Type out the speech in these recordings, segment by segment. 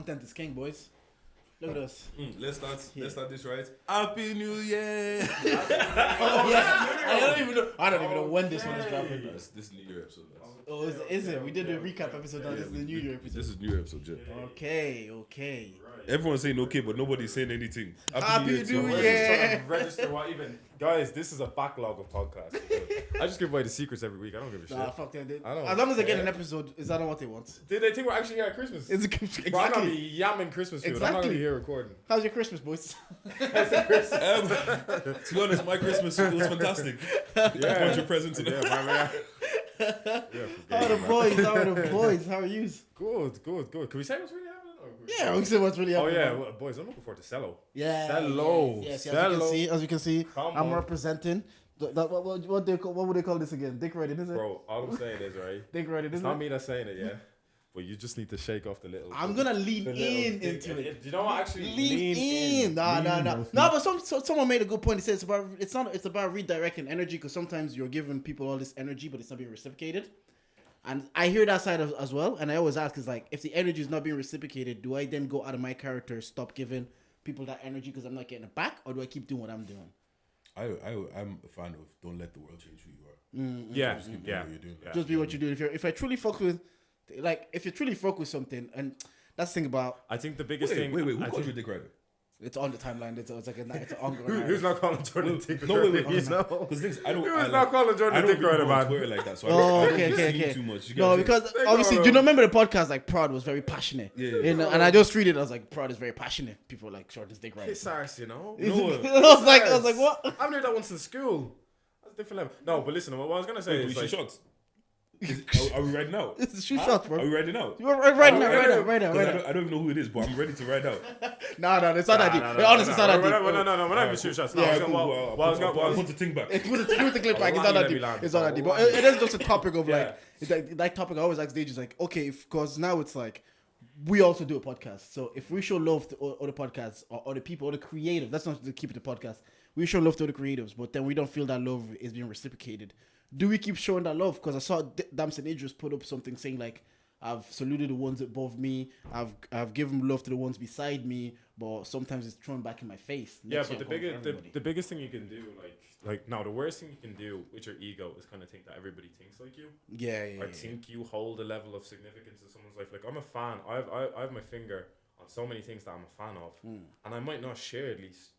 Content is king, boys. Look at us. Let's start this right. Happy New Year! Oh yeah. I don't even know when this one is dropping. This is New Year episode. Oh, is it? We did a recap episode. Now this is the New Year episode. This is New Year episode, Jeff. Okay. Everyone's saying okay, but nobody's saying anything. Happy New to Year. Just register what even. Guys, this is a backlog of podcasts. I just give away the secrets every week. I don't give a shit. Nah, fuck them. I don't As long as they get an episode, is that not what they want? Did they think we're actually here at Christmas? It's Exactly. Bro, I'm gonna be yamming Christmas food. I'm not gonna be here recording. How's your Christmas, boys? To be honest, my Christmas was fantastic. Yeah. Bunch of presents and Yeah. How are the boys? How are you? Good. Can we say what's really happening? Yeah, we can see what's really happening. Oh yeah, well, boys, I'm looking forward to Cello. Yeah. Cello. Yes, Cello. as you can see, Come I'm on. representing. What would they call this again? Dick riding, is it? Bro, all I'm saying is, right? Dick riding, It's isn't not it? me that's saying it, yeah. But you just need to shake off the little. I'm gonna lean the in little into it. You know what? Actually, Lean in. Nah. No, but someone made a good point. He said it's about redirecting energy because sometimes you're giving people all this energy, but it's not being reciprocated. And I hear that side as well. And I always ask is like, if the energy is not being reciprocated, do I then go out of my character, stop giving people that energy because I'm not getting it back, or do I keep doing what I'm doing? I'm a fan of don't let the world change who you are. Mm-hmm. Yeah, Just keep doing what you're doing. Yeah. Just be what you do. If I truly fuck with, like, if you truly fuck with something, and that's the thing about I think the biggest Wait, thing. who I called think- you Dick Rider? it's on the timeline. It's like it's an ongoing. Who's not calling Jordan Dick No, Rider? wait. You know? Because I don't. Who I is not calling I Jordan don't Dick really Rider, go on man? Twitter like that, so Oh, I don't okay. see too much. You No, guys because They obviously, go, do you remember the podcast? Like Prod was very passionate. Yeah. And I just read it. I was like, Prod is very passionate. People were like, Jordan's dick right. Piss arse, you know. I was like, what? I've heard that once in school. That's a different level. No, but listen, what I was gonna say Wait, is we like, shoot shots. Are we riding out? It's a shoot shot, Are bro. we riding out? You're right now. 'Cause I don't even know who it is, but I'm ready to ride out. No, it's not that deep. Honestly, it's not that deep. No, we're not even shoot shots. No, Yeah, I was gonna- cool. what I was gonna- what I was- Put the thing back. Put the clip back. It's I'll not that let me deep. land. It's not that deep. But I'll it is just a topic of like, Yeah. it's like that topic. I always ask Deji, like, okay, because now it's like, we also do a podcast. So if we show love to other podcasts or other people, other creative, that's not to keep it a podcast. We show love to other creatives, but then we don't feel that love is being reciprocated. Do we keep showing that love? Because I saw Damson Idris put up something saying like, I've saluted the ones above me. I've given love to the ones beside me, but sometimes it's thrown back in my face. Yeah, but the biggest thing you can do, like no, the worst thing you can do with your ego is kind of think that everybody thinks like you. Yeah. I think you hold a level of significance in someone's life. Like I'm a fan. I have my finger on so many things that I'm a fan of, and I might not share at least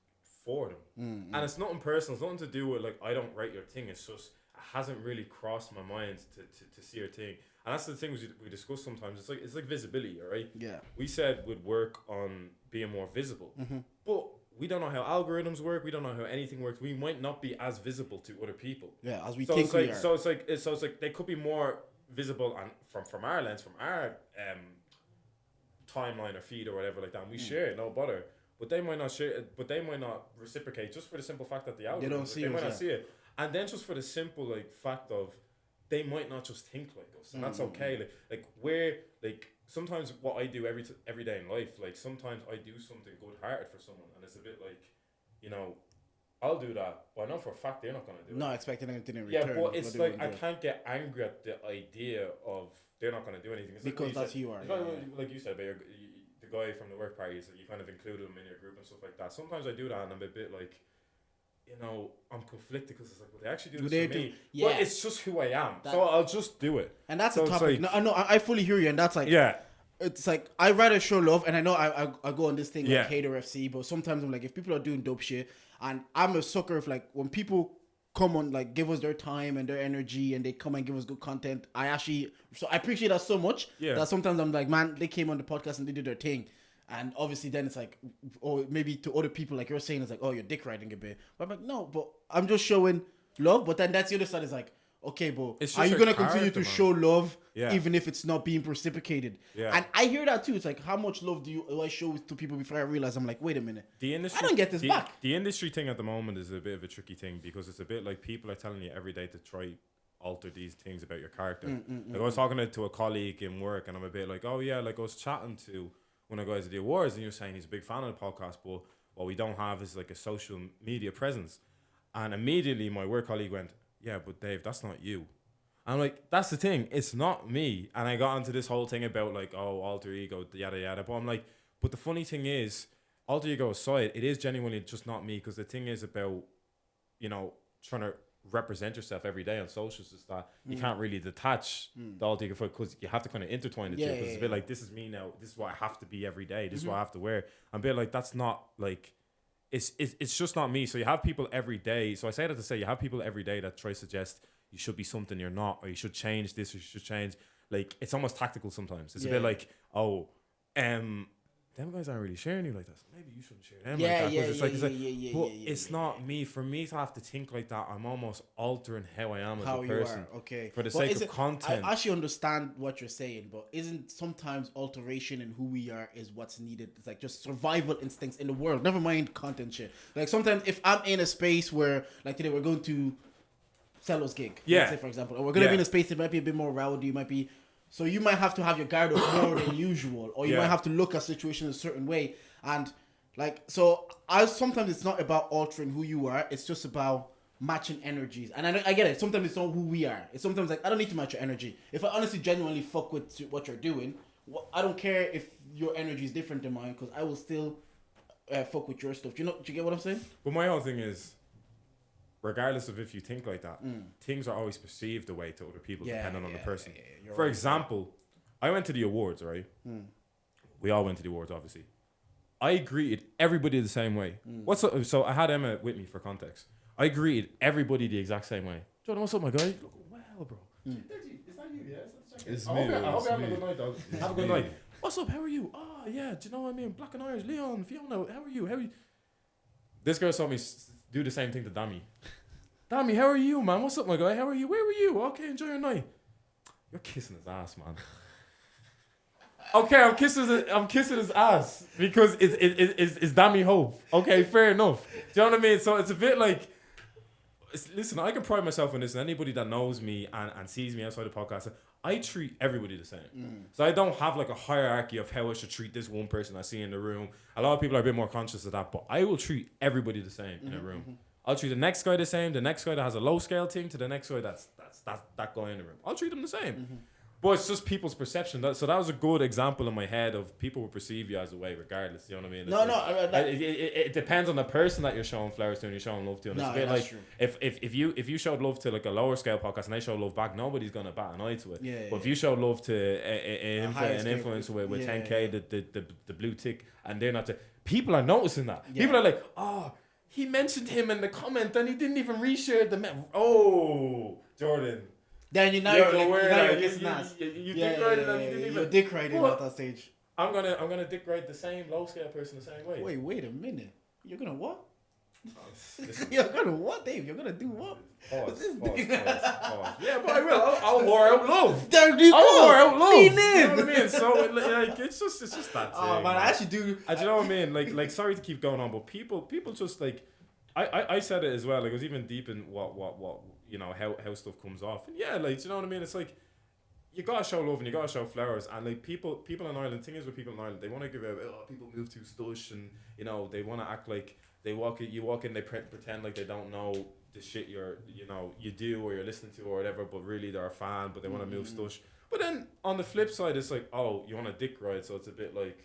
for them. And it's nothing personal. It's nothing to do with like I don't write your thing. It's just it hasn't really crossed my mind to see your thing. And that's the things we discuss sometimes. It's like visibility, all right? Yeah. We said we'd work on being more visible, but we don't know how algorithms work. We don't know how anything works. We might not be as visible to other people. Yeah, as we So think it's like we are. so it's like they could be more visible and from our lens, from our timeline or feed or whatever like that. And we share it, no bother. But they might not share it. But they might not reciprocate just for the simple fact that the algorithm They might not us, see it, and then just for the simple like fact of they might not just think like us, and that's okay. Like we're like sometimes what I do every day in life. Like sometimes I do something good-hearted for someone, and it's a bit like, you know, I'll do that, but I know for a fact they're not gonna do it. Not expecting anything in Yeah, return. but it's they like wouldn't I do. can't get angry at the idea of they're not gonna do anything. It's Because like that's said, who you are, it's yeah. like you said, about the guy from the work parties that you kind of included him in your group and stuff like that. Sometimes I do that, and I'm a bit like, you know, I'm conflicted because it's like, well, they actually do this for me. Yeah. But it's just who I am, so I'll just do it. And that's So a it's topic. like- No, I know. I fully hear you, and that's like, Yeah. it's like I rather show love, and I know I go on this thing Yeah. like hater FC, but sometimes I'm like, if people are doing dope shit, and I'm a sucker of like when people come on, like give us their time and their energy, and they come and give us good content. I appreciate that so much. Yeah. That sometimes I'm like, man, they came on the podcast and they did their thing. And obviously then it's like, or maybe to other people, like you're saying, it's like, oh, you're dick riding a bit. But I'm like, no, but I'm just showing love. But then that's the other side is like, okay, but It's are just you your going to continue to character, show love Yeah. even if it's not being reciprocated? Yeah. And I hear that too. It's like, how much love do I show to people before I realize I'm like, wait a minute. The industry, I don't get this back. The industry thing at the moment is a bit of a tricky thing because it's a bit like people are telling you every day to try alter these things about your character. Like I was talking to a colleague in work, and I'm a bit like, oh yeah, like I was chatting to one of the guys at the awards, and you're saying he's a big fan of the podcast, but what we don't have is like a social media presence. And immediately my work colleague went, yeah, but Dave, that's not you. I'm like, that's the thing. It's not me. And I got into this whole thing about like, oh, alter ego, yada yada. But I'm like, but the funny thing is, alter ego aside, it is genuinely just not me. Because the thing is about, you know, trying to represent yourself every day on socials is that you can't really detach the alter ego because you have to kind of intertwine the two. Because it's a bit like, this is me now. This is what I have to be every day. This is what I have to wear. I'm a bit like, that's not like, it's just not me. So you have people every day. So I say that to say you have people every day that try to suggest you should be something you're not, or you should change this, or you should change. Like, it's almost tactical sometimes. It's a bit like, oh, them guys aren't really sharing you like that, so maybe you shouldn't share them like that. But it's not me. For me to have to think like that, I'm almost altering how I am as a person. Okay. For the sake of content. I actually understand what you're saying, but isn't sometimes alteration in who we are is what's needed? It's like just survival instincts in the world. Never mind content shit. Like sometimes if I'm in a space where, like today, we're going to Cello's gig. Let's say, for example, or we're going to be in a space that might be a bit more rowdy, so you might have to have your guard up more than usual, or you might have to look at situations a certain way. And like, so sometimes it's not about altering who you are. It's just about matching energies. And I get it. Sometimes it's not who we are. It's sometimes like, I don't need to match your energy. If I honestly genuinely fuck with what you're doing, I don't care if your energy is different than mine, because I will still fuck with your stuff. Do you get what I'm saying? But my whole thing is, regardless of if you think like that, things are always perceived the way to other people, depending on the person. For example, I went to the awards, right? We all went to the awards, obviously. I greeted everybody the same way. So I had Emma with me for context. I greeted everybody the exact same way. Jordan, what's up, my guy? Look well, bro. Is that you? Yeah, It's me. I hope you're having a me. good night, dog. Have a good night. What's up? How are you? Oh, yeah. Do you know what I mean? Black and Irish, Leon, Fiona. How are you? This girl saw me do the same thing to Dami. Dami, how are you, man? What's up, my guy? How are you? Where were you? Okay, enjoy your night. You're kissing his ass, man. Okay, I'm kissing his ass because it's Dami Hope. Okay, fair enough. Do you know what I mean? So it's a bit like, listen, I can pride myself on this, and anybody that knows me and sees me outside the podcast, I treat everybody the same. So I don't have like a hierarchy of how I should treat this one person I see in the room. A lot of people are a bit more conscious of that, but I will treat everybody the same in a room. I'll treat the next guy the same, the next guy that has a low scale thing to the next guy that's that guy in the room. I'll treat them the same. But it's just people's perception. So that was a good example in my head of people will perceive you as a way regardless. You know what I mean? It depends on the person that you're showing flowers to and you're showing love to. And it's a bit like true. If you showed love to like a lower scale podcast and they show love back, nobody's gonna bat an eye to it. But if you show love to an influencer with 10K, the blue tick, and they're not, people are noticing that. People are like, oh, he mentioned him in the comment and he didn't even reshare the oh, Jordan. Then you're kissing ass. You dick riding and you didn't even. You're dick riding at that stage. I'm gonna dick ride the same low scale person the same way. Wait a minute. You're gonna what? You're gonna what, Dave? You're gonna do what? Pause. Yeah, but I will. I'll pour out love. There you go. I'll pour out love. Lean in. You know what I mean? So like, it's just that thing. Oh man, I actually do. And you know what I mean? Like sorry to keep going on, but people just like, I said it as well. Like, it was even deep in what you know, how stuff comes off. And yeah, like, you know what I mean? It's like, you gotta show love and you gotta show flowers. And like, people in Ireland, the thing is with people in Ireland, they want to give out, people move too stush, and you know, they want to act like you walk in, they pretend like they don't know the shit you do or you're listening to or whatever, but really they're a fan, but they want to move stush. But then on the flip side, it's like, oh, you want a dick ride, so it's a bit like,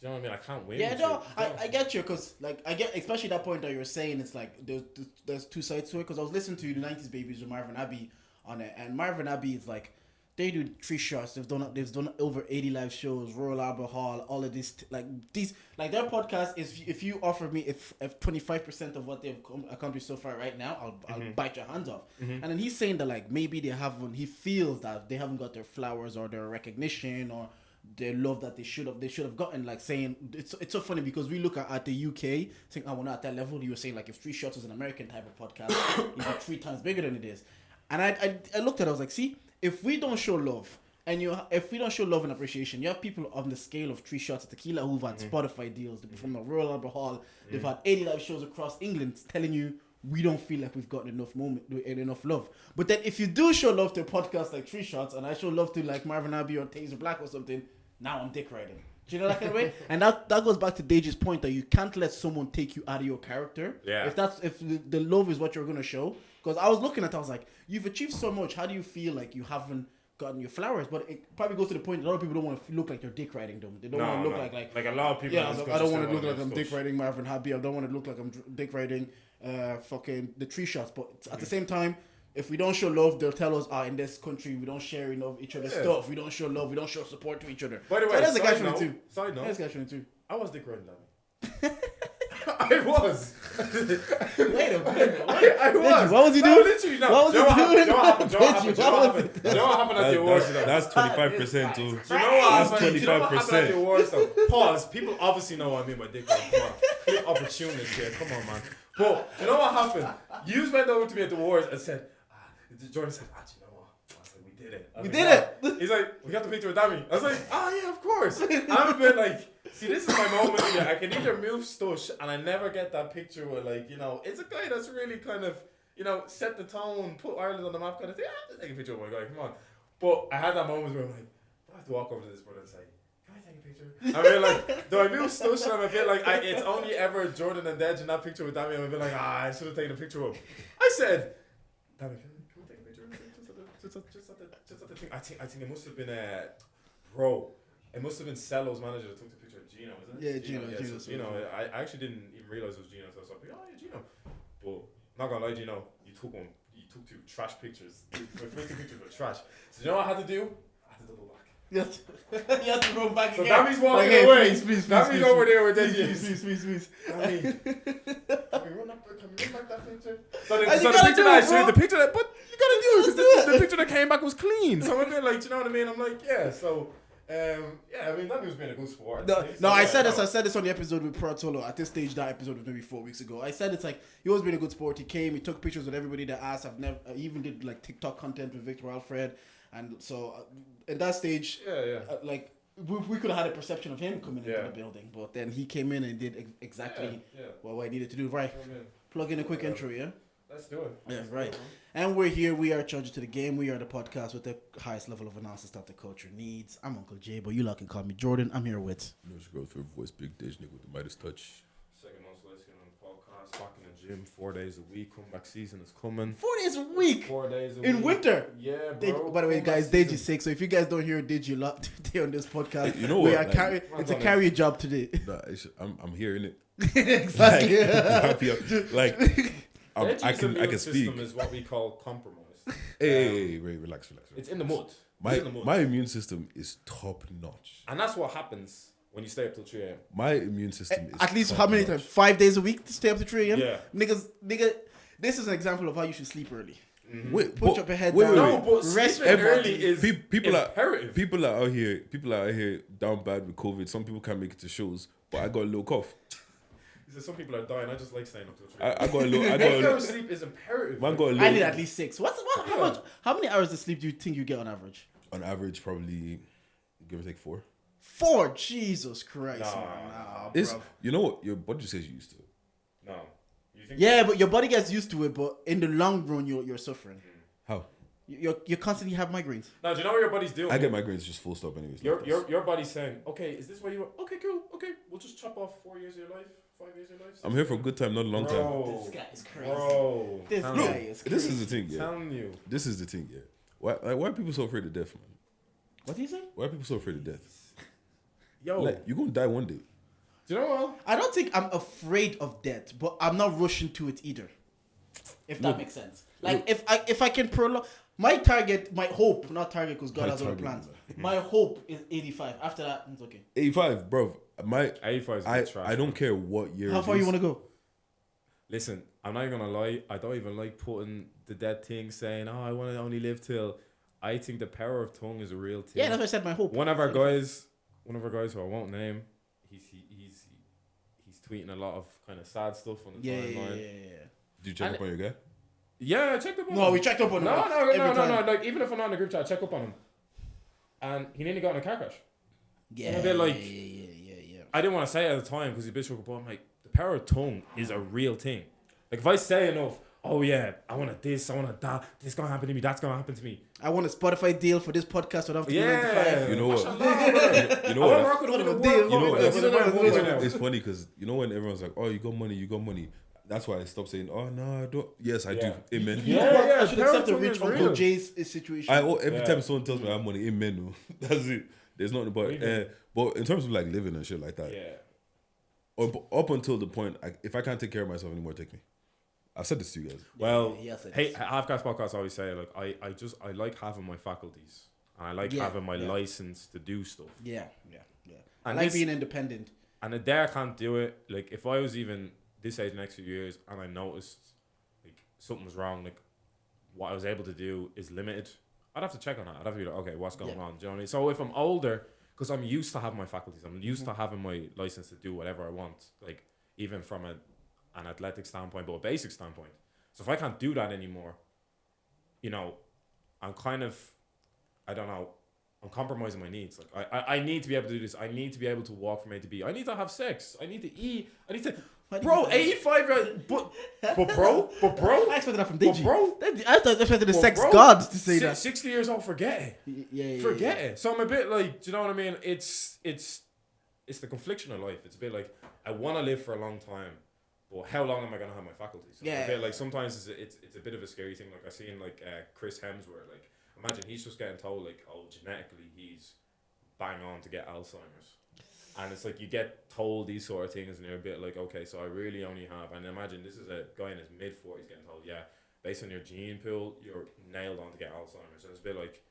do you know what I mean? I can't win. Yeah, no, I get you, because like, I get, especially that point that you're saying, it's like there's two sides to it, because I was listening to the 90s Babies with Marvin Abbey on it, and Marvin Abbey is like, they do 3 shots. They've done over 80 live shows, Royal Albert Hall, all of this. Like their podcast is, if you offer me if 25% of what they've accomplished so far right now, I'll bite your hands off. And then he's saying that like maybe he feels that they haven't got their flowers or their recognition or their love that they should have gotten. Like saying it's so funny because we look at the UK saying, oh, we're not at that level. You were saying like if 3 shots was an American type of podcast, it's like 3 times bigger than it is. And I looked at it, I was like, see, if we don't show love if we don't show love and appreciation, you have people on the scale of 3 shots of tequila who've had Spotify deals, they perform at Royal Albert Hall, they've had 80 live shows across England telling you we don't feel like we've gotten enough love. But then if you do show love to a podcast like 3 Shots and I show love to like Marvin Abbey or Taser Black or something, now I'm dick riding. Do you know that kind of way? And that goes back to Deji's point that you can't let someone take you out of your character. Yeah. If the love is what you're gonna show. Because I was looking at it, I was like, you've achieved so much. How do you feel like you haven't gotten your flowers? But it probably goes to the point that a lot of people don't want to look like they're dick riding them. They don't want to look like a lot of people. yeah. I don't want to look like I'm dick riding Marvin Happy. I don't want to look like I'm dick riding fucking the tree shots. But at the same time, if we don't show love, they'll tell us, in this country we don't share enough each other's stuff. We don't show love. We don't show support to each other. By the way, so that's a catch side note. That's a catch too. I was dick riding that. I was. Wait a minute. I was. What was he doing? Literally, no. What was he doing? You know what happened at the awards, you know? That's 25% too. Do you know what happened? That's You know what happened at 25%. the awards, though? Pause. People obviously know what I mean by dick riding. Come on. Big opportunist here. Come on, man. But you know what happened? You went over to me at the awards and said, Jordan said, you know what? I was like, we did it. We did it. He's like, we got the picture with Dami. I was like, yeah, of course. I'm a bit like, see, this is my moment here. I can either move stush, and I never get that picture where, like, you know, it's a guy that's really kind of, you know, set the tone, put Ireland on the map kind of thing. Just take a picture of my guy, come on. But I had that moment where I'm like, I have to walk over to this brother and say, can I take a picture? I mean, like, do I move stush? And I'm a bit like, it's only ever Jordan and Dej in that picture with Dami. I'm a bit like, I should have taken a picture of him. I said, Dami, can we take a picture? Just at the thing. I think it must have been bro. It must have been Cello's manager that took the picture of Gino, isn't it? Yeah, Gino. So, I actually didn't even realize it was Gino, so I was like, yeah, Gino. But not gonna lie, Gino, you took 2 trash pictures. My first 2 pictures were trash. So you know what I had to do? I had to double back. Yes. You have to run back So again. that means walking hey, away. Please, that means over there with Deji. Please. I mean, can we run back that picture? So the picture that, but you gotta do it because the picture that came back was clean. So I'm there like, you know what I mean? I'm like, yeah. So, I mean, that was being a good sport. I said this on the episode with Prod Solo. At this stage, that episode was maybe 4 weeks ago. I said it's like he always been a good sport. He came, he took pictures with everybody that asked. I even did like TikTok content with Victor Alfred, and so at that stage, like. We could have had a perception of him coming into the building, but then he came in and did exactly what I needed to do. Right, plug in a quick intro, yeah? Let's do it. Yeah, right. And we're here. We are Judges to the Game. We are the podcast with the highest level of analysis that the culture needs. I'm Uncle Jay, but you lot can call me Jordan. I'm here with... No, it's growth for voice, big Dej nigga with the Midas touch. Second most listening on the podcast, back in the gym 4 days a week. Comeback season is coming. 4 days a week? 4 days a week. In winter? Yeah, bro. By the way, guys, Deji's sick, so if you guys don't hear Deji a lot today on this podcast, You know what, it's a carry job today. Nah, I'm here, innit? Exactly. I can speak. System is what we call compromised. Hey, relax. It's in the mud. My immune system is top notch. And that's what happens when you stay up till 3 a.m. My immune system is At least top how many notch. times? 5 days a week to stay up to 3 a.m.? Yeah. Nigga, this is an example of how you should sleep early. Wait, Put your head down. No, but Rest sleeping everybody. early is people imperative. People are out here down bad with COVID. Some people can't make it to shows, but I got a little cough. He said some people are dying. I just like staying up till 3 I got a little. 8 hours sleep is imperative. Man got a I little. need at least 6. How many hours of sleep do you think you get on average? On average, probably give or take 4. 4? Jesus Christ, Nah, man. Nah, It's bruv. you know what your body says you used to. No. You think Yeah, but your body gets used to it, but in the long run, you're suffering. How? You constantly have migraines. Now, do you know what your body's doing? I get migraines just full stop anyways. Your body's saying, okay, is this what you want? Okay, cool. Okay, we'll just chop off 4 years of your life, 5 years of your life. I'm here for a good time, not a long time. Bro, This guy is crazy. Bro, This tell guy me. is This crazy. is the thing, yeah. Telling you. This is the thing, yeah. Why are people so afraid of death, man? What do you say? Why are people so afraid of death? Yo, Like you're gonna die one day. do you know what? I don't think I'm afraid of death, but I'm not rushing to it either. If that makes sense. Like if I can prolong my target, my hope, not target because God My has other target, plans. man. My hope is 85. After that, it's okay. 85, bro. 85 is a bit trash. I don't care what year. How it far you is. want to go? Listen, I'm not even gonna lie. I don't even like putting the dead thing saying, "Oh, I want to only live till." I think the power of tongue is a real thing. Yeah, that's what I said. My hope. One of our guys who I won't name, he's tweeting a lot of kind of sad stuff on the Yeah. timeline. Did you check up on your guy? Yeah, I checked up on him. No, we checked up on him. No. every time. Like even if I'm not in the group chat, I check up on him. And he nearly got in a car crash. Yeah, And they're like- yeah. I didn't want to say it at the time because he's a bit shook, but I'm like, the power of tongue is a real thing. Like if I say enough, oh yeah, I want this, I want that. This gonna happen to me. That's gonna happen to me. I want a Spotify deal for this podcast. So I don't have to do 9 to 5. Yeah, You know what? mashallah, You know I want to what? work with What one of a the deal. world You know companies. what? That's one of my goals right now. It's funny because you know when everyone's like, "Oh, you got money." That's why I stopped saying, "Oh no, I don't." Yes, I Yeah. do. Amen. Yeah. I should accept the parents rich are Uncle real. Jay's situation. Every Yeah. time someone tells me I have money, amen. No. That's it. There's nothing about Even- it. But in terms of like living and shit like that, Yeah. up until the point, if I can't take care of myself anymore, take me. I've said this to you guys. Well, he has said hey, this. Halfcast Podcast always say like I like having my faculties and I like Yeah, having my yeah. license to do stuff. Yeah. I And like this- being independent. And a day I can't do it. Like if I was even this age next few years and I noticed like something was wrong, like what I was able to do is limited, I'd have to check on that. I'd have to be like, okay, what's going Yeah. on? Do you know what I mean? So if I'm older, because I'm used to having my faculties, I'm used to having my license to do whatever I want, like even from an athletic standpoint, but a basic standpoint. So if I can't do that anymore, you know, I'm kind of, I don't know, I'm compromising my needs. Like I need to be able to do this. I need to be able to walk from A to B. I need to have sex. I need to eat. I need to, bro. 85 years, but bro, I expected that from but Deji. bro, I thought expected the but sex bro, god to say that. 60 years old, forget it. Yeah. Forget it. So I'm a bit like, do you know what I mean? It's the confliction of life. It's a bit like I want to live for a long time, but how long am I gonna have my faculties? So Yeah. a bit like sometimes it's a bit of a scary thing. Like I seen like Chris Hemsworth. Like imagine he's just getting told like, oh, genetically he's bang on to get Alzheimer's, and it's like you get told these sort of things, and you're a bit like, okay, so I really only have. And imagine this is a guy in his mid-40s getting told, yeah, based on your gene pool, you're nailed on to get Alzheimer's, and it's a bit like.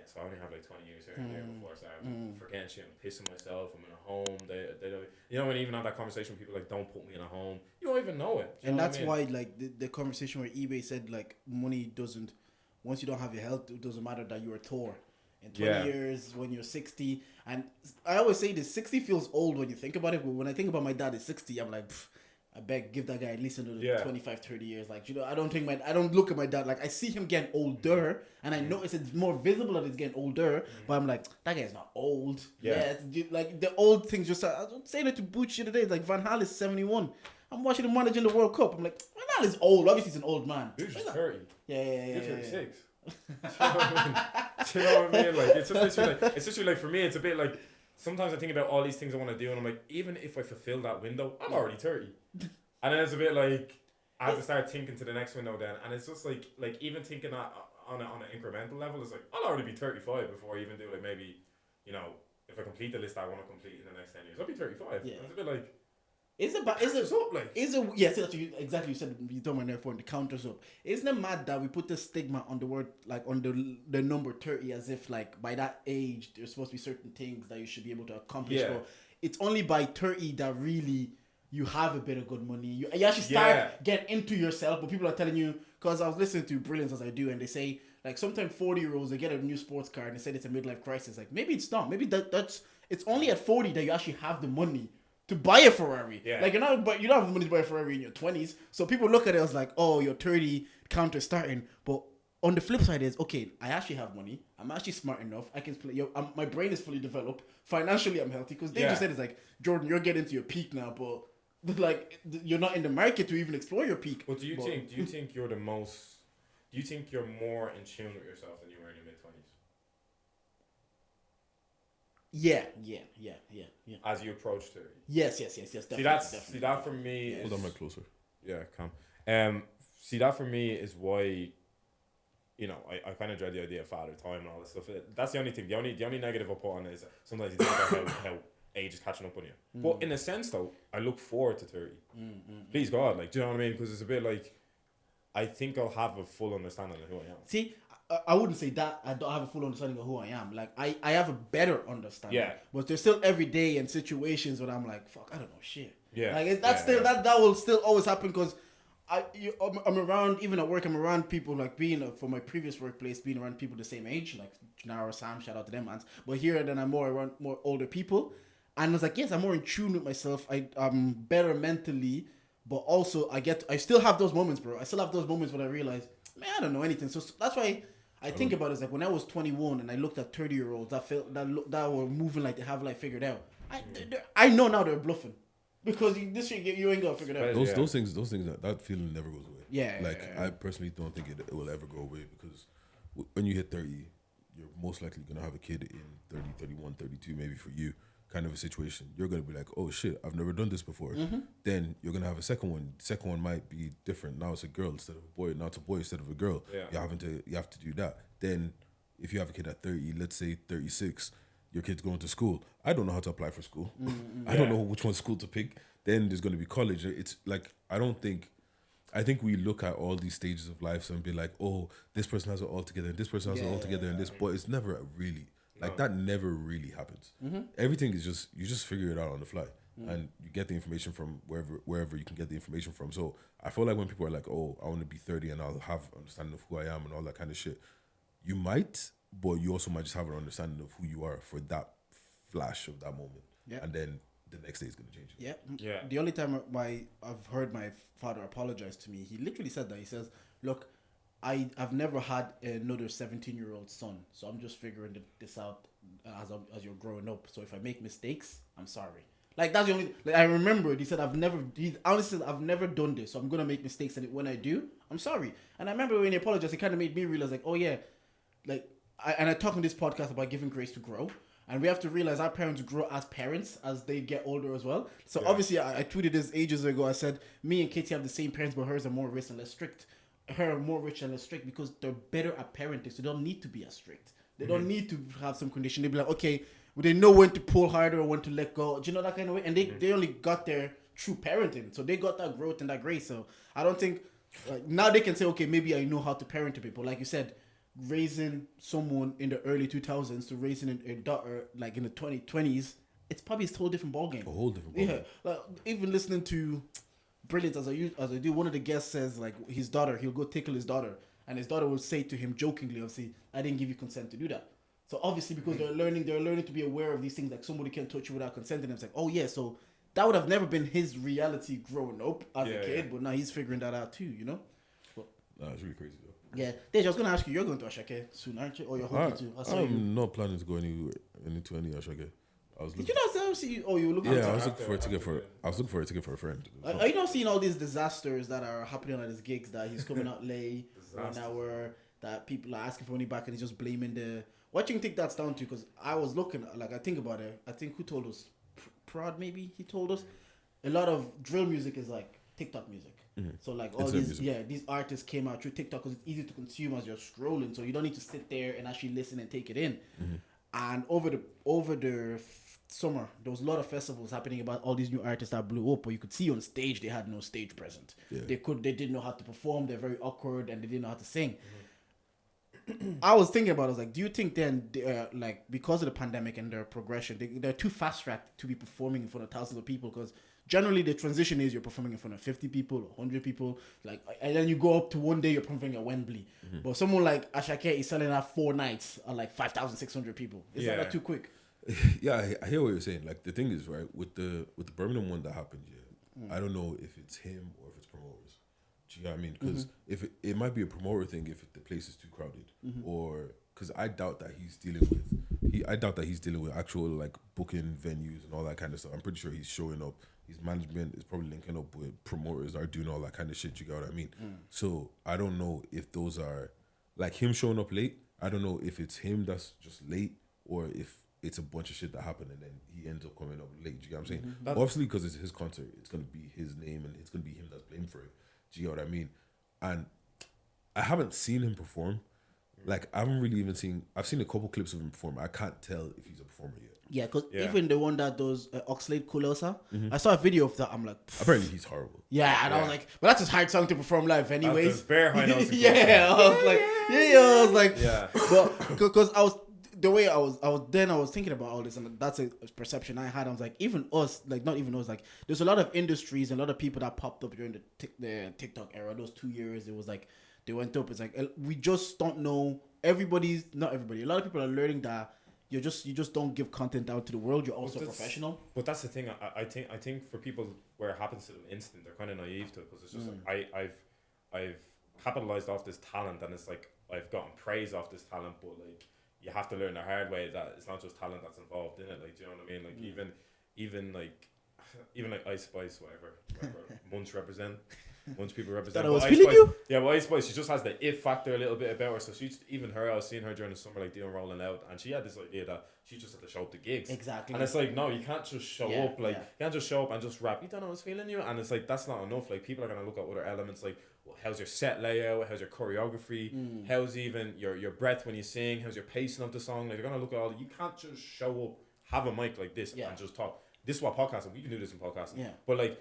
So I only have like 20 years here and there before I start forgetting shit. I'm pissing myself. I'm in a home. They don't. You know when you even have that conversation with people like, don't put me in a home. You don't even know it. Do you And know what that's I mean? why, like, the conversation where eBay said, like, money doesn't, once you don't have your health, it doesn't matter that you're a Thor. In 20 Yeah. years, when you're 60, and I always say this, 60 feels old when you think about it, but when I think about my dad at 60, I'm like, I beg, give that guy at least another 25, 30 years. Like, you know, I don't look at my dad, like, I see him getting older, and I notice it's more visible that he's getting older, but I'm like, that guy's not old. Yeah. Like, the old things just, I was saying it to Booch the other day, like, Van Gaal is 71. I'm watching him managing the World Cup. I'm like, Van Gaal is old. Obviously, he's an old man. You're just 30. Yeah. You're 36. Do you know what I mean? Like it's literally like for me, it's a bit like sometimes I think about all these things I want to do, and I'm like, even if I fulfill that window, I'm already 30. And then it's a bit like I have to start thinking to the next window then, and it's just like even thinking that on an incremental level, it's like I'll already be 35 before I even do like maybe, you know, if I complete the list I want to complete in the next 10 years, I'll be 35. Yeah. And it's a bit like Yes, that's you exactly. You said you told me therefore the counters up. Isn't it mad that we put the stigma on the word, like on the number 30, as if like by that age there's supposed to be certain things that you should be able to accomplish. Yeah. But it's only by 30 that really you have a bit of good money. You actually start getting into yourself. But people are telling you, because I was listening to Brilliance as I do, and they say like sometimes 40-year-olds they get a new sports car and they said it's a midlife crisis. Like maybe it's not. Maybe that's it's only at 40 that you actually have the money to buy a Ferrari. Yeah. Like you don't have the money to buy a Ferrari in your 20s. So people look at it as like, oh, you're 30, counter starting. But on the flip side is, okay, I actually have money. I'm actually smart enough. I can play. My brain is fully developed. Financially, I'm healthy. Because they just said it's like, Jordan, you're getting to your peak now, but like you're not in the market to even explore your peak. But do you think you're more in tune with yourself than you were in your mid-20s? Yeah. As you approach 30. Yes, definitely. See that for me. Hold on, mic closer. Yeah, come. See that for me is why, you know, I kind of dread the idea of father time and all this stuff. That's the only thing. The only negative I put on it is sometimes you think about how age is catching up on you. But in a sense, though, I look forward to 30. Please God, like, do you know what I mean? Because it's a bit like, I think I'll have a full understanding of who I am. See, I wouldn't say that I don't have a full understanding of who I am. Like I have a better understanding. Yeah. But there's still every day and situations when I'm like, fuck, I don't know shit. Yeah. Like that's Yeah, still that will still always happen because I'm around, even at work, I'm around people like being for my previous workplace, being around people the same age, like Janara, Sam, shout out to them, man. But here then I'm more around more older people, and I was like, yes, I'm more in tune with myself. I'm better mentally, but also I still have those moments, bro. I still have those moments when I realize, man, I don't know anything. So that's why I think about it, like when I was 21 and I looked at 30-year-olds that were moving like they have life figured out. I know now they're bluffing. because this shit you ain't gonna figure it out. Those things that feeling never goes away. Yeah. Like I personally don't think it will ever go away because when you hit 30, you're most likely gonna have a kid in 30, 31, 32, maybe for you. Kind of a situation, you're gonna be like, oh shit, I've never done this before. Then you're gonna have a second one. The second one might be different. Now it's a girl instead of a boy. Now it's a boy instead of a girl. Yeah. You have to do that. Then if you have a kid at 30, let's say 36, your kid's going to school. I don't know how to apply for school. I don't know which one school to pick. Then there's gonna be college. It's like I think we look at all these stages of life and be like, oh, this person has it all together, and this person has it all together, and this, but it's never really. Like that never really happens. Everything is you just figure it out on the fly, and you get the information from wherever you can get the information from. So I feel like when people are like, "Oh, I want to be 30 and I'll have understanding of who I am and all that kind of shit," you might, but you also might just have an understanding of who you are for that flash of that moment, and then the next day is gonna change. Yeah. The only time I've heard my father apologize to me, he literally said that. He says, "Look, I've never had another 17-year-old son, so I'm just figuring this out as you're growing up. So if I make mistakes, I'm sorry." Like that's the only. Like, I remember he said he honestly said, I've never done this, so I'm gonna make mistakes, and when I do, I'm sorry. And I remember when he apologized, it kind of made me realize like, oh yeah, like I talk on this podcast about giving grace to grow. And we have to realize our parents grow as parents as they get older as well. So obviously, I tweeted this ages ago. I said, me and Katie have the same parents, but hers are more rich and less strict. Her are more rich and less strict because they're better at parenting. So they don't need to be as strict. They don't need to have some condition. They be like, okay, well, they know when to pull harder or when to let go. Do you know that kind of way? And they only got their true parenting. So they got that growth and that grace. So I don't think, now they can say, okay, maybe I know how to parent people. Like you said, raising someone in the early 2000s to raising a daughter like in the 2020s, it's probably a whole different ballgame. A whole different ballgame. Yeah, like even listening to Brilliant as I do, one of the guests says like his daughter, he'll go tickle his daughter, and his daughter will say to him jokingly, obviously, I didn't give you consent to do that. So obviously because they're learning to be aware of these things, like somebody can touch you without consent, and it's like, oh yeah, so that would have never been his reality growing up as a kid, but now he's figuring that out too, you know? But, it's really crazy though. Yeah, Deji, I was gonna ask you. You're going to Ashake soon, aren't you? Or you're hoping to? I'm not planning to go into any Ashake. Did you not see? Oh, you were looking. Yeah, I was looking for a ticket for a friend. Are you not seeing all these disasters that are happening at his gigs? That he's coming out late, 1 hour. That people are asking for money back, and he's just blaming the. What do you think that's down to? Because I was looking, like I think about it. I think who told us? Prod maybe he told us. A lot of drill music is like TikTok music. So like all these artists came out through TikTok because it's easy to consume as you're scrolling, so you don't need to sit there and actually listen and take it in. And over the summer, there was a lot of festivals happening about all these new artists that blew up, but you could see on stage they had no stage presence. They didn't know how to perform. They're very awkward and they didn't know how to sing. I was thinking about it. I was like, do you think then, like because of the pandemic and their progression, they're too fast tracked to be performing in front of thousands of people? Because generally the transition is you're performing in front of 50 people or 100 people, like, and then you go up to one day you're performing at Wembley. But someone like Ashake is selling out 4 nights at like 5,600 people. Is that too quick? Yeah, I hear what you're saying. Like the thing is, right, with the Birmingham one that happened, I don't know if it's him or if it's promoters. Do you know what I mean? Because if it might be a promoter thing if the place is too crowded, or because I doubt that he's dealing with actual like booking venues and all that kind of stuff. I'm pretty sure he's showing up. His management is probably linking up with promoters that are doing all that kind of shit. You get what I mean? So I don't know if those are like him showing up late. I don't know if it's him that's just late or if it's a bunch of shit that happened and then he ends up coming up late. Do you get what I'm saying? Obviously, because it's his concert, it's gonna be his name and it's gonna be him that's blamed for it. Do you get what I mean? And I haven't seen him perform. Like I haven't really even seen. I've seen a couple clips of him perform. I can't tell if he's a performer yet. Yeah, because even the one that does Oxlade Kulosa, I saw a video of that. I'm like, apparently he's horrible. Yeah, and I was like, but that's his hard song to perform live, anyways. Bare high notes. I was like, but because I was thinking about all this, and that's a perception I had. I was like, even us, like not even us, like there's a lot of industries and a lot of people that popped up during the TikTok era. Those 2 years, it was like they went up. It's like we just don't know. Not everybody. A lot of people are learning that you just don't give content out to the world. You're also professional. But that's the thing. I think for people where it happens to them instant, they're kind of naive to it because it's just like I've capitalized off this talent and it's like I've gotten praise off this talent, but like you have to learn the hard way that it's not just talent that's involved in it. Like, do you know what I mean? Like even like even like Ice Spice, whatever Munch represent. Munch people represent. Thought I was But feeling Spice, you? yeah, but Ice Spice, she just has the it factor a little bit about her. So she's even her. I was seeing her during the summer, like doing Rolling Out, and she had this idea that she just had to show up to gigs. Exactly. And it's like, no, you can't just show Yeah, up. Like, yeah. you can't just show up and just rap. You don't know what's feeling you. And it's like, that's not enough. Like, people are going to look at other elements like, well, how's your set layout? How's your choreography? How's even your breath when you sing? How's your pacing of the song? Like, they're going to look at all. You can't just show up, have a mic like this, and just talk. This is what podcasting, we can do this in podcasting. Yeah. But like,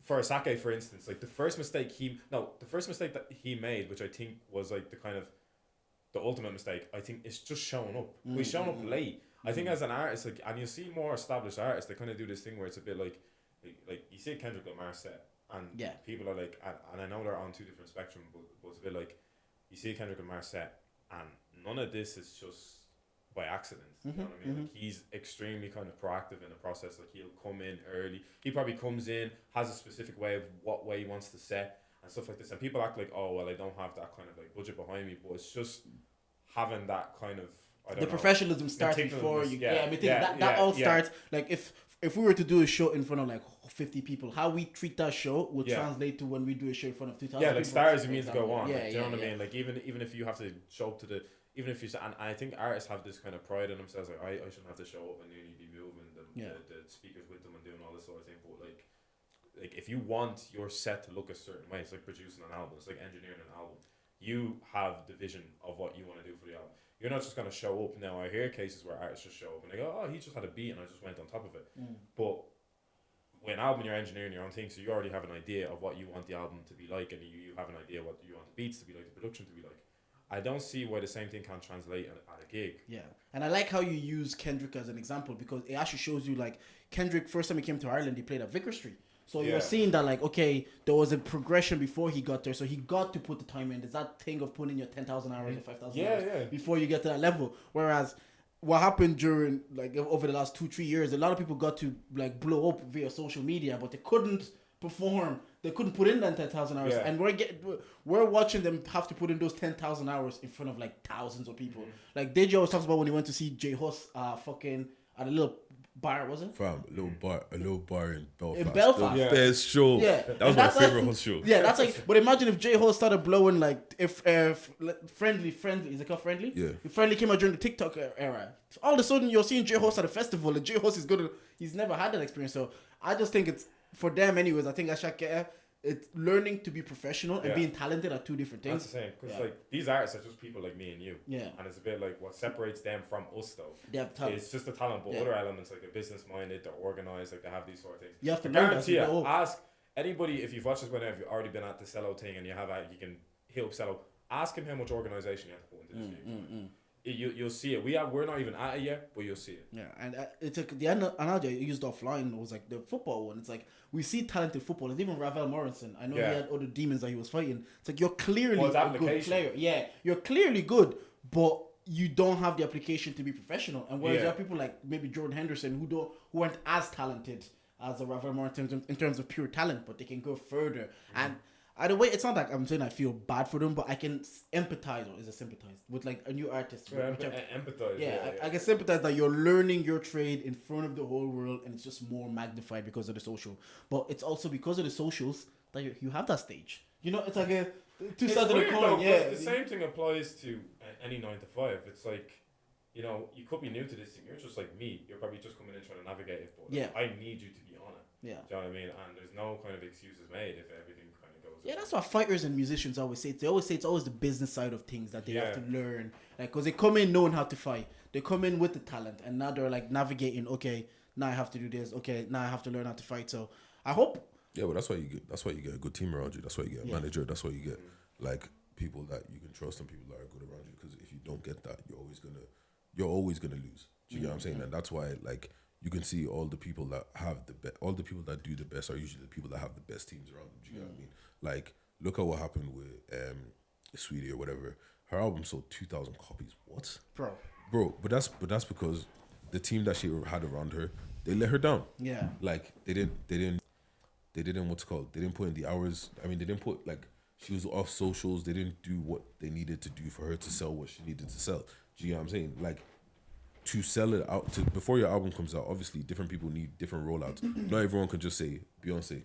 for Sake, for instance, like the first mistake that he made, which I think was like the kind of the ultimate mistake, I think, is just showing up. He's showing up late. I think as an artist, like, and you see more established artists, they kind of do this thing where it's a bit like you see Kendrick Lamar set, and people are like, and I know they're on two different spectrum, but it's a bit like you see Kendrick Lamar set, and none of this is just by accident. You know what I mean? Like, he's extremely kind of proactive in the process. Like, he'll come in early. He probably comes in, has a specific way of what way he wants to set and stuff like this. And people act like, oh well, I don't have that kind of like budget behind me, but it's just having that kind of the professionalism starts before you. That all starts. Like if we were to do a show in front of like 50 people, how we treat that show will translate to when we do a show in front of 2,000. Yeah, like people, stars it means to go on. Yeah, like, do you know what I mean? Like even if you have to show up to the. Even if you and I think artists have this kind of pride in themselves, like I shouldn't have to show up and you need to be moving the speakers with them and doing all this sort of thing. But like if you want your set to look a certain way, it's like producing an album, it's like engineering an album. You have the vision of what you want to do for the album. You're not just gonna show up. Now I hear cases where artists just show up and they go, oh, he just had a beat and I just went on top of it. But with an album, you're engineering your own thing, so you already have an idea of what you want the album to be like, and you have an idea what you want the beats to be like, the production to be like. I don't see why the same thing can't translate at a gig. Yeah. And I like how you use Kendrick as an example, because it actually shows you, like, Kendrick, first time he came to Ireland, he played at Vicar Street. So you're seeing that, like, okay, there was a progression before he got there, so he got to put the time in. There's that thing of putting your 10,000 hours or 5,000 hours before you get to that level. Whereas what happened during, like, over the last 2-3 years, a lot of people got to, like, blow up via social media, but they couldn't perform. They couldn't put in that 10,000 hours, and we're watching them have to put in those 10,000 hours in front of like thousands of people. Like Deji always talks about when he went to see J Hus, fucking at a little bar, was it? Fam, a little bar in Belfast. In Belfast, the best show. Yeah, that was my favorite Hus show. Yeah, that's like. But imagine if J Hus started blowing like if friendly is it called Friendly? Yeah, if Friendly came out during the TikTok era. All of a sudden you're seeing J Hus at a festival, and J Hus is good. He's never had that experience, so I just think it's. For them, anyways, I think it's learning to be professional and being talented are two different things. That's the same, because like these artists are just people like me and you. Yeah. And it's a bit like what separates them from us, though. They have talent. It's just the talent, but other elements like they're business minded, they're organized, like they have these sort of things. You have to guarantee you. Ask anybody if you've watched this whenever you've already been at the sellout thing and you can hit up sellout. Ask him how much organization you have to put into this. You'll see it. We're not even at it yet, but you'll see it. Yeah, and it's like the analogy I used offline was like the football one. It's like we see talented footballers, even Ravel Morrison. I know he had other demons that he was fighting. It's like you're clearly a good player. Yeah, you're clearly good, but you don't have the application to be professional. And whereas there are people like maybe Jordan Henderson who aren't as talented as a Ravel Morrison in terms of pure talent, but they can go further. And either way, it's not like I'm saying I feel bad for them, but I can empathize, or is it sympathize, with like a new artist. Empathize. Yeah, I can sympathize that you're learning your trade in front of the whole world, and it's just more magnified because of the social. But it's also because of the socials that you have that stage. You know, it's like a two sides of the coin. Yeah, the same thing applies to any 9 to 5. It's like, you know, you could be new to this thing. You're just like me. You're probably just coming in trying to navigate it. But I need you to be on it. Yeah. Do you know what I mean? And there's no kind of excuses made if everything kind of goes. Yeah, that's what fighters and musicians always say. They always say it's always the business side of things that they have to learn. Like, because they come in knowing how to fight. They come in with the talent, and now they're like navigating. Okay, now I have to do this. Okay, now I have to learn how to fight. So I hope. Yeah, but that's why you get a good team around you. That's why you get a manager. That's why you get like people that you can trust and people that are good around you. Because if you don't get that, you're always gonna lose. Do you get what I'm saying? And that's why, like, you can see all the people that have all the people that do the best are usually the people that have the best teams around them. Do you know what I mean? Like, look at what happened with Sweetie or whatever. Her album sold 2,000 copies. What, bro? But that's because the team that she had around her, they let her down. Yeah. Like they didn't what's it called? They didn't put in the hours. I mean, they didn't put, like, she was off socials. They didn't do what they needed to do for her to sell what she needed to sell. Do you know what I'm saying? Like, to sell it out to before your album comes out. Obviously, different people need different rollouts. Not everyone can just say Beyonce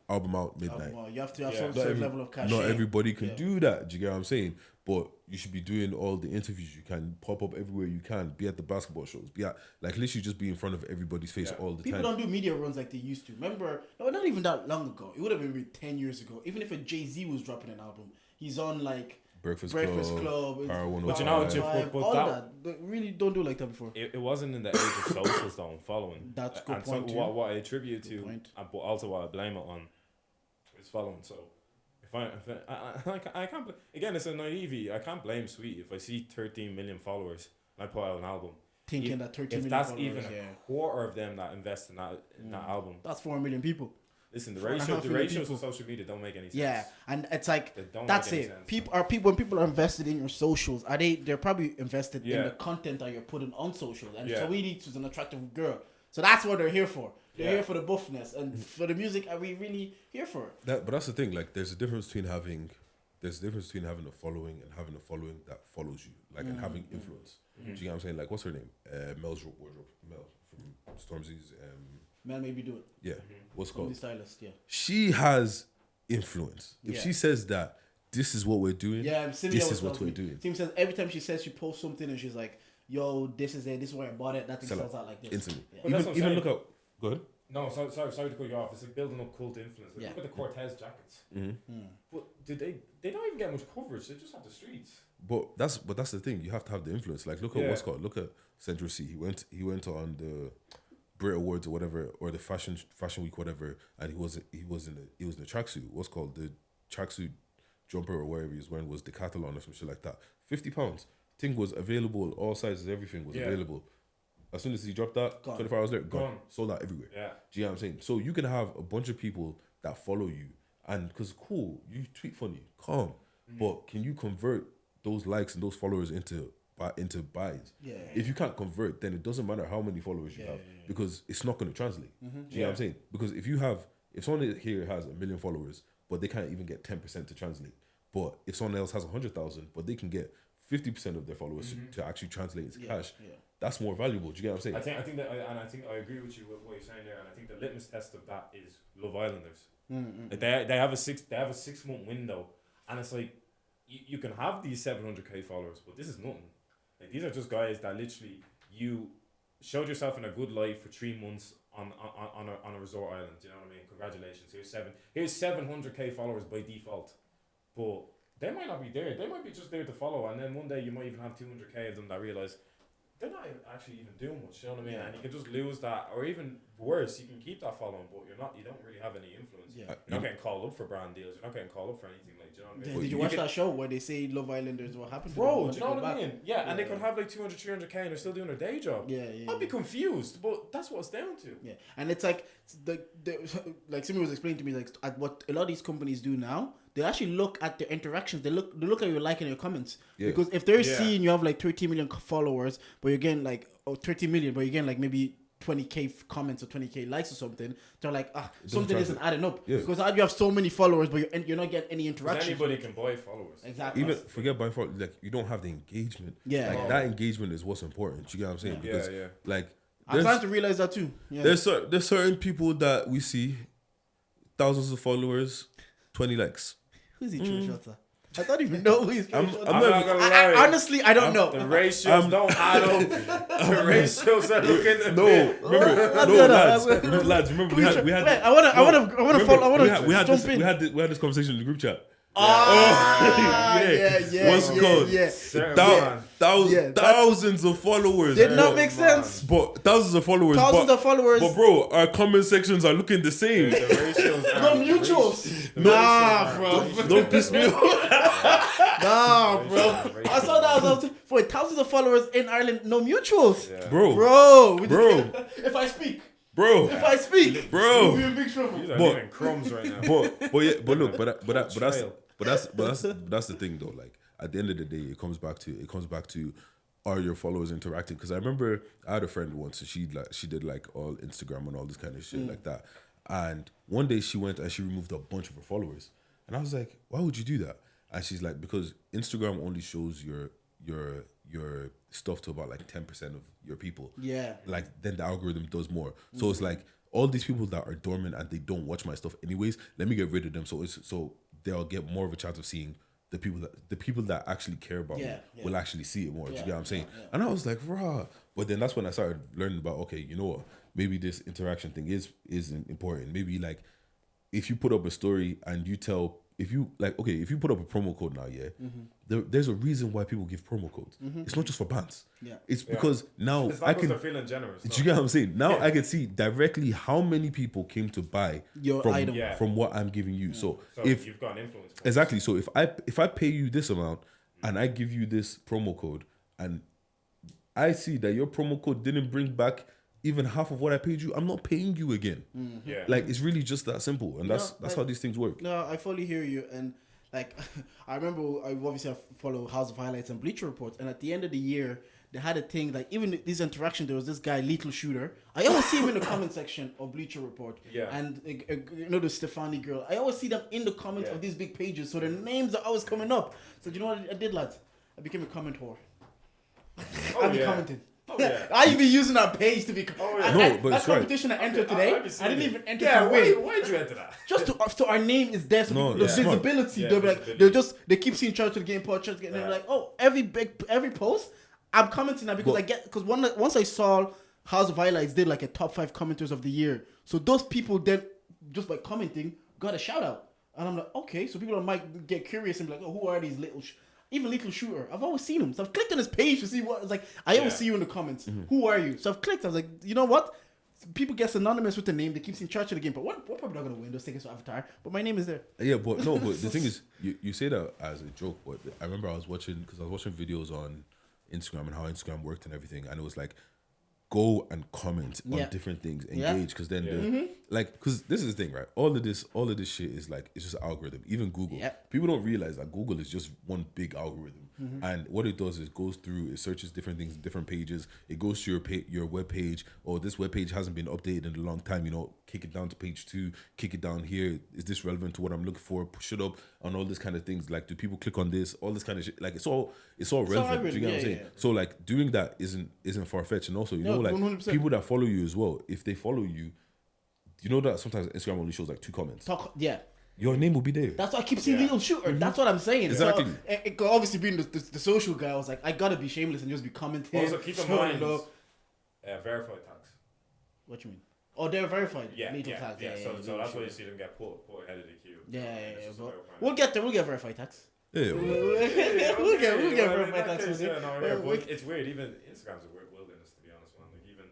album out midnight. Well, you have to have some Not certain every- level of cash. Not everybody can do that. Do you get what I'm saying? But you should be doing all the interviews you can, pop up everywhere you can, be at the basketball shows, be at like literally just be in front of everybody's face all the People time. don't do media runs like they used to. Remember, no, not even that long ago. It would have been maybe 10 years ago. Even if a Jay-Z was dropping an album, he's on like Breakfast Club, Power But you know, 105. but all that- that. They really don't do like that before. It wasn't in the age of socials though and following. That's a good and point so too. what I attribute to, point. but also what I blame it on, is following. So I can't again, it's a naivety. I can't blame Sweet if I see 13 million followers and I put out an album. Thinking that 13 If million that's followers, even a quarter of them that invest in that album, that's 4 million people. listen, the 4.5 ratios million of social media don't make any sense. Yeah, and it's like They don't that's make any it. sense, People when people are invested in your socials, are they're probably invested in Yeah. the content that you're putting on socials. And Yeah. Saweetie was an attractive girl, so that's what they're here for. They're Yeah. here for the buffness, and for the music, are we really here for it? But that's the thing. Like, there's a difference between having a following and having a following that follows you, like, and having influence. Do you get what I'm saying? Like, what's her name? Mel's wardrobe. Mel from Stormzy's. Man, maybe do it. Yeah, what's it From the called? stylist, yeah. She has influence. If Yeah. she says that this is what we're doing, Yeah, Sim this always is what tells we're me. doing. Sim says every time she says she posts something and she's like, "Yo, this is it. This is where I bought it. That thing Sell sells out out like this." instantly. Yeah. But that's what I'm Even saying. look up. Go ahead. No, sorry to cut you off. It's like building up cult influence. Like, Yeah. Look at the Cortez jackets. Mm-hmm. But they don't even get much coverage. They just have the streets. But that's the thing. You have to have the influence. Like, look at what's called. Look at Central C. He went on the Brit Awards or whatever, or the fashion week, whatever, and he was in a tracksuit. What's called the tracksuit jumper or whatever he was wearing was Decathlon or some shit like that. £50. Thing was available, all sizes, everything was available. As soon as he dropped that, Gone. 24 hours later, gone. Sold out everywhere. Yeah. Do you know what I'm saying? So you can have a bunch of people that follow you, and because cool, you tweet funny, calm, but can you convert those likes and those followers into buys? Yeah. If you can't convert, then it doesn't matter how many followers you have because it's not going to translate. Do you know what I'm saying? Because if someone here has 1 million followers, but they can't even get 10% to translate, but if someone else has 100,000, but they can get 50% of their followers to actually translate into cash, that's more valuable. Do you get what I'm saying? I think I agree with you with what you're saying there, and I think the litmus test of that is Love Islanders. Like they have a 6 month window, and it's like you can have these 700k followers, but this is nothing. Like these are just guys that literally you showed yourself in a good light for 3 months on a resort island. Do you know what I mean? Congratulations. Here's 700k followers by default, but they might not be there. They might be just there to follow, and then one day you might even have 200k of them that realize they're not actually even doing much. You know what I mean? And you can just lose that, or even worse, you can keep that following, but you don't really have any influence. Yeah. You're not getting called up for brand deals. You're not getting called up for anything. Like, do you know what I mean? Did you watch that show where they say Love Islanders? What happened to them Bro, when do you they know go what I back? mean? Yeah, and they could have like 200, 300k and they're still doing their day job. Yeah. I'd be confused, but that's what it's down to. Yeah, and it's like like somebody was explaining to me, like at what a lot of these companies do now. They actually look at their interactions. They look at your like and your comments. Yeah. Because if they're seeing you have like 30 million followers, but you're getting like 30 million, but you're getting like maybe 20k comments or 20k likes or something, they're like, something isn't adding up. Yeah. Because how do you have so many followers, but you're not getting any interaction? Anybody can buy followers. Exactly. Even forget by far, like you don't have the engagement. Yeah. Like that engagement is what's important. You get what I'm saying? Yeah, Because yeah. like I'm starting to realize that too. Yeah. there's certain people that we see, thousands of followers, 20 likes. Who's he, True Shotter? I don't even know who he's. I'm I'm not gonna lie. Honestly, I don't know. The ratios don't add up. The ratios are looking. Lads, remember we had Wait, I want to follow. I want to we had jump this in. we had this conversation in the group chat. Yeah. What's it called? Yeah. Thousands of followers. Did not bro. make sense. But thousands of followers. But bro, our comment sections are looking the same. The ratios No mutuals. Nah, bro. Don't piss me off. Nah, bro. I saw that. I was for thousands of followers in Ireland. No mutuals. Yeah. Bro. If I speak. Bro. We'll be in big trouble. These are But- living crumbs right now. But look, that's the thing though. Like at the end of the day, it comes back to are your followers interacting? Because I remember I had a friend once, and she did like all Instagram and all this kind of shit like that. And one day she went and she removed a bunch of her followers, and I was like, why would you do that? And she's like, because Instagram only shows your your stuff to about like 10% of your people, Yeah. like then the algorithm does more. So it's like all these people that are dormant and they don't watch my stuff anyways, let me get rid of them so they'll get more of a chance of seeing the people that actually care about me will actually see it more. Do you get what I'm saying? And I was like, rah. But then that's when I started learning about, okay, you know what? Maybe this interaction thing is important. Maybe like if you put up a story and you tell, if you put up a promo code now, there's a reason why people give promo codes. It's not just for bands. Yeah. It's because now it's not I because can. they're feeling generous. Do you get what I'm saying? Now I can see directly how many people came to buy your item from what I'm giving you. So if you've got an influence. exactly, so if I pay you this amount and I give you this promo code and I see that your promo code didn't bring back even half of what I paid you, I'm not paying you again. Yeah. Like it's really just that simple, and that's how these things work. No, I fully hear you, and like I remember, I obviously follow House of Highlights and Bleacher Report, and at the end of the year, they had a thing like even this interaction. There was this guy, Lethal Shooter. I always see him in the comment section of Bleacher Report. Yeah. And you know the Stefani girl. I always see them in the comments of these big pages, so their names are always coming up. So do you know what I did, lads? I became a comment whore. I've been commenting. Oh, yeah. I even using our page to be. Oh, yeah. No, but that competition I entered today, I didn't even enter. Yeah, why did you enter that? Just so our name is there, so the visibility. They'll be like, they keep seeing Church to the Game Pod, and they're like, oh, every post, I'm commenting now because once I saw House of Highlights did like a top 5 commenters of the year, so those people then just by commenting got a shout out, and I'm like, okay, so people might get curious and be like, oh, who are these even Little Shooter, I've always seen him. So I've clicked on his page to see what it's like. I always see you in the comments. Who are you? So I've clicked. I was like, you know what? People get synonymous with the name. They keep seeing Church of the Game. But we're probably not going to win those tickets for Avatar. But my name is there. Yeah, but the thing is, you say that as a joke. But I remember I was watching videos on Instagram and how Instagram worked and everything. And it was like, go and comment on different things, engage, because then because this is the thing, right? All of this shit is like, it's just algorithm. Even Google, people don't realize that Google is just one big algorithm, and what it does is goes through, it searches different things, different pages. It goes to your web page. Or this web page hasn't been updated in a long time. You know, kick it down to page 2, kick it down here. Is this relevant to what I'm looking for? Push it up on all this kind of things. Like, do people click on this? All this kind of shit. Like, it's all relevant. Do you get what I'm saying? So like, doing that isn't far fetched, and also like 100%. People that follow you as well, if they follow you, you know that sometimes Instagram only shows like 2 comments. Your name will be there. That's why I keep seeing Little Shooter. That's what I'm saying. Exactly. So, it could obviously being the social guy, I was like, I gotta be shameless and just be commenting. Also, keep in mind, verified tags. What you mean? Oh, they're verified. Tags. So that's why you see them get put ahead of the queue. We'll get there. We'll get verified tags. Yeah. We'll get verified tags. But it's weird. Even Instagram's a weird wilderness, to be honest, man. Like even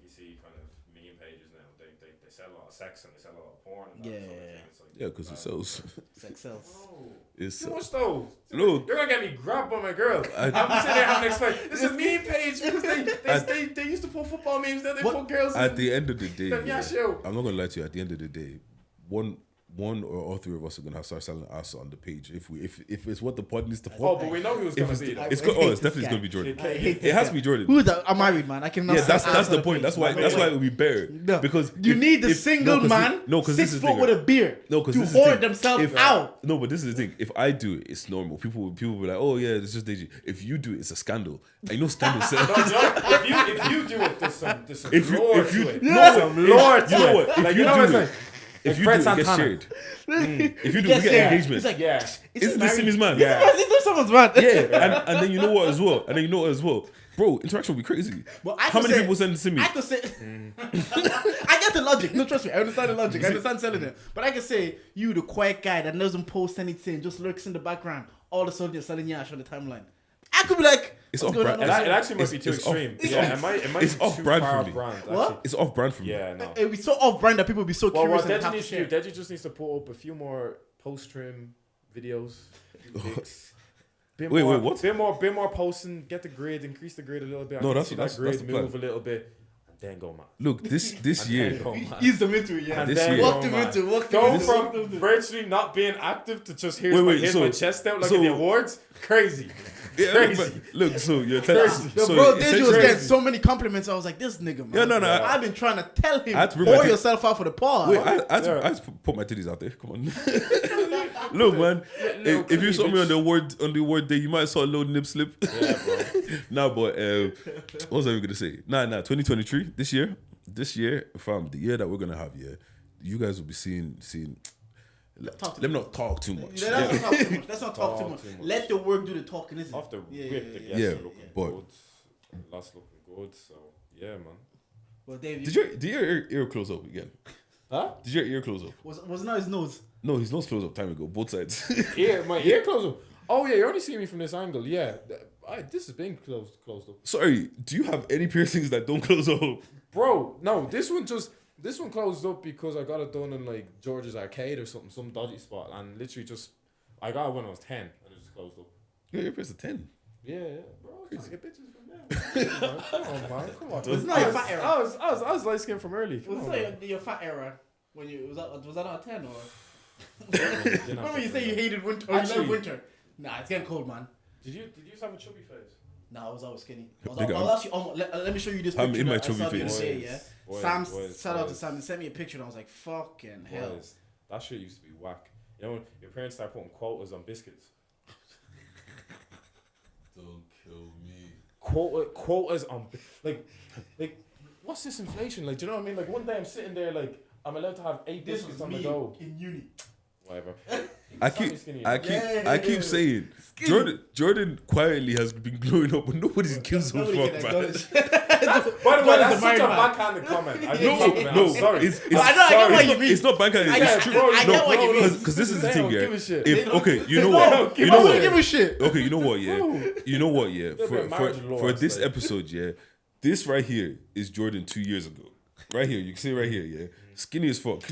you see kind of meme pages now. They sell a lot of sex and they sell a lot of porn. Yeah, because it sells. Sex sells. It's too much though. Look, you're gonna get me grabbed by my girl. I'm sitting there having to explain. This is a meme page because they used to put football memes. Then they put girls. At the end of the day, I'm not gonna lie to you. At the end of the day, one or all 3 of us are gonna have to start selling us on the page if it's what the pod needs to follow. Oh, but we know who's gonna be. It's definitely gonna be Jordan. It has to be Jordan. Who's that? I'm married, man. I cannot. Yeah, that's the point. That's why it would be better. No, because you need the single man. No, because 6 foot with a beard. No, because to hoard themselves out. No, but this is the thing. If I do it, it's normal. People will be like, oh yeah, it's just Deji. If you do it, it's a scandal. I know scandal sells. If you do it, there's some lore to it. Some lore to it. Like you know what I'm saying. If you do it, it gets shared. If you do it, we get engagement. It's like, isn't this Simmy's man? Is this someone's man? Yeah, and then you know what as well? Bro, interaction will be crazy. Well, how many people send it to me? I could say, I get the logic. No, trust me, I understand the logic. I understand selling it. But I can say, you, the quiet guy that doesn't post anything, just lurks in the background, all of a sudden you're selling yash on the timeline. I could be like, it's off brand. It actually might be too extreme. It might it's be off too brand far for me. brand. What? It's off brand for me. Yeah, no. It'd be so off brand that people would be so curious. What Deji needs to do, Deji just needs to put up a few more post trim videos. Wait, what? Bit more posting. Get the grid, increase the grid a little bit. That's grid the move plan. a little bit. Then go mad. Look, this year, ease them into it, yeah. Walk them into. Go from virtually not being active to just here's my chest out like in the awards. Crazy. Yeah, crazy. Look, so you're telling bro, Deji was getting so many compliments. I was like, this nigga, man. Yeah, no. I've been trying to tell him, pour yourself out for the pod. Wait, I put my titties out there. Come on. Look, man. Little If you saw me cleavage. on the award day, you might saw a little nip slip. Yeah, bro. Nah, but what was I even gonna say? Nah. 2023. This year, fam, the year that we're gonna have, yeah, you guys will be seeing. Let me not talk too much. Let's not talk too much. Let's not talk too much. Too much. Let the work do the talking, isn't it? Off the rip, the guests yeah. are looking But- good. Last looking good. So yeah, man. Well, Dave, Did your ear close up again? Huh? Did your ear close up? was not his nose. No, his nose closed up time ago. Both sides. My ear closed up. Oh yeah, you're only seeing me from this angle. Yeah, this has been closed up. Sorry. Do you have any piercings that don't close up? Bro, no, this one closed up because I got it done in like George's Arcade or something, some dodgy spot, and literally I got it when I was 10 and it just closed up. Yeah, your piercing 10. Yeah, bro. I was trying to get bitches from there. Come on, man. Come on. It's not your fat era. I was light skinned from early. Come Was on, it man. not your fat era when you was that not a 10 or? Didn't have Remember you to say you do hated winter or you Actually- love winter? Nah, it's getting cold, man. that. Did you just have a chubby face? Nah, I was always skinny. I Big was actually almost, let me show you this I'm picture. in my that I saw chubby the other face. day, yeah. Boys, Shout out to boys. Sam. He sent me a picture and I was like, fucking hell. Boys, that shit used to be whack. You know when your parents start putting quotas on biscuits? Don't kill me. Quotas on like what's this inflation? Like, do you know what I mean? Like one day I'm sitting there like I'm allowed to have 8 This biscuits was on the me go. in uni. Whatever. I Sammy keep skinny. I keep saying Jordan quietly has been glowing up, but nobody gives a Nobody fuck, can man. acknowledge. By the way, Jordan's that's a such a married man. backhanded comment. I No, didn't know, man. No, I'm sorry. it's No, I get what you mean. It's not bank. I It's get- true. I get what you mean. Because this is the They thing, don't yeah. give a shit. If okay, you know No, what, you you know know what? Give what. a shit. Okay, you know what, yeah. You know what, yeah. Little bit of marriage law, For it's this like- episode, yeah. This right here is Jordan 2 years ago. Right here, you can see it right here, yeah. Skinny as fuck.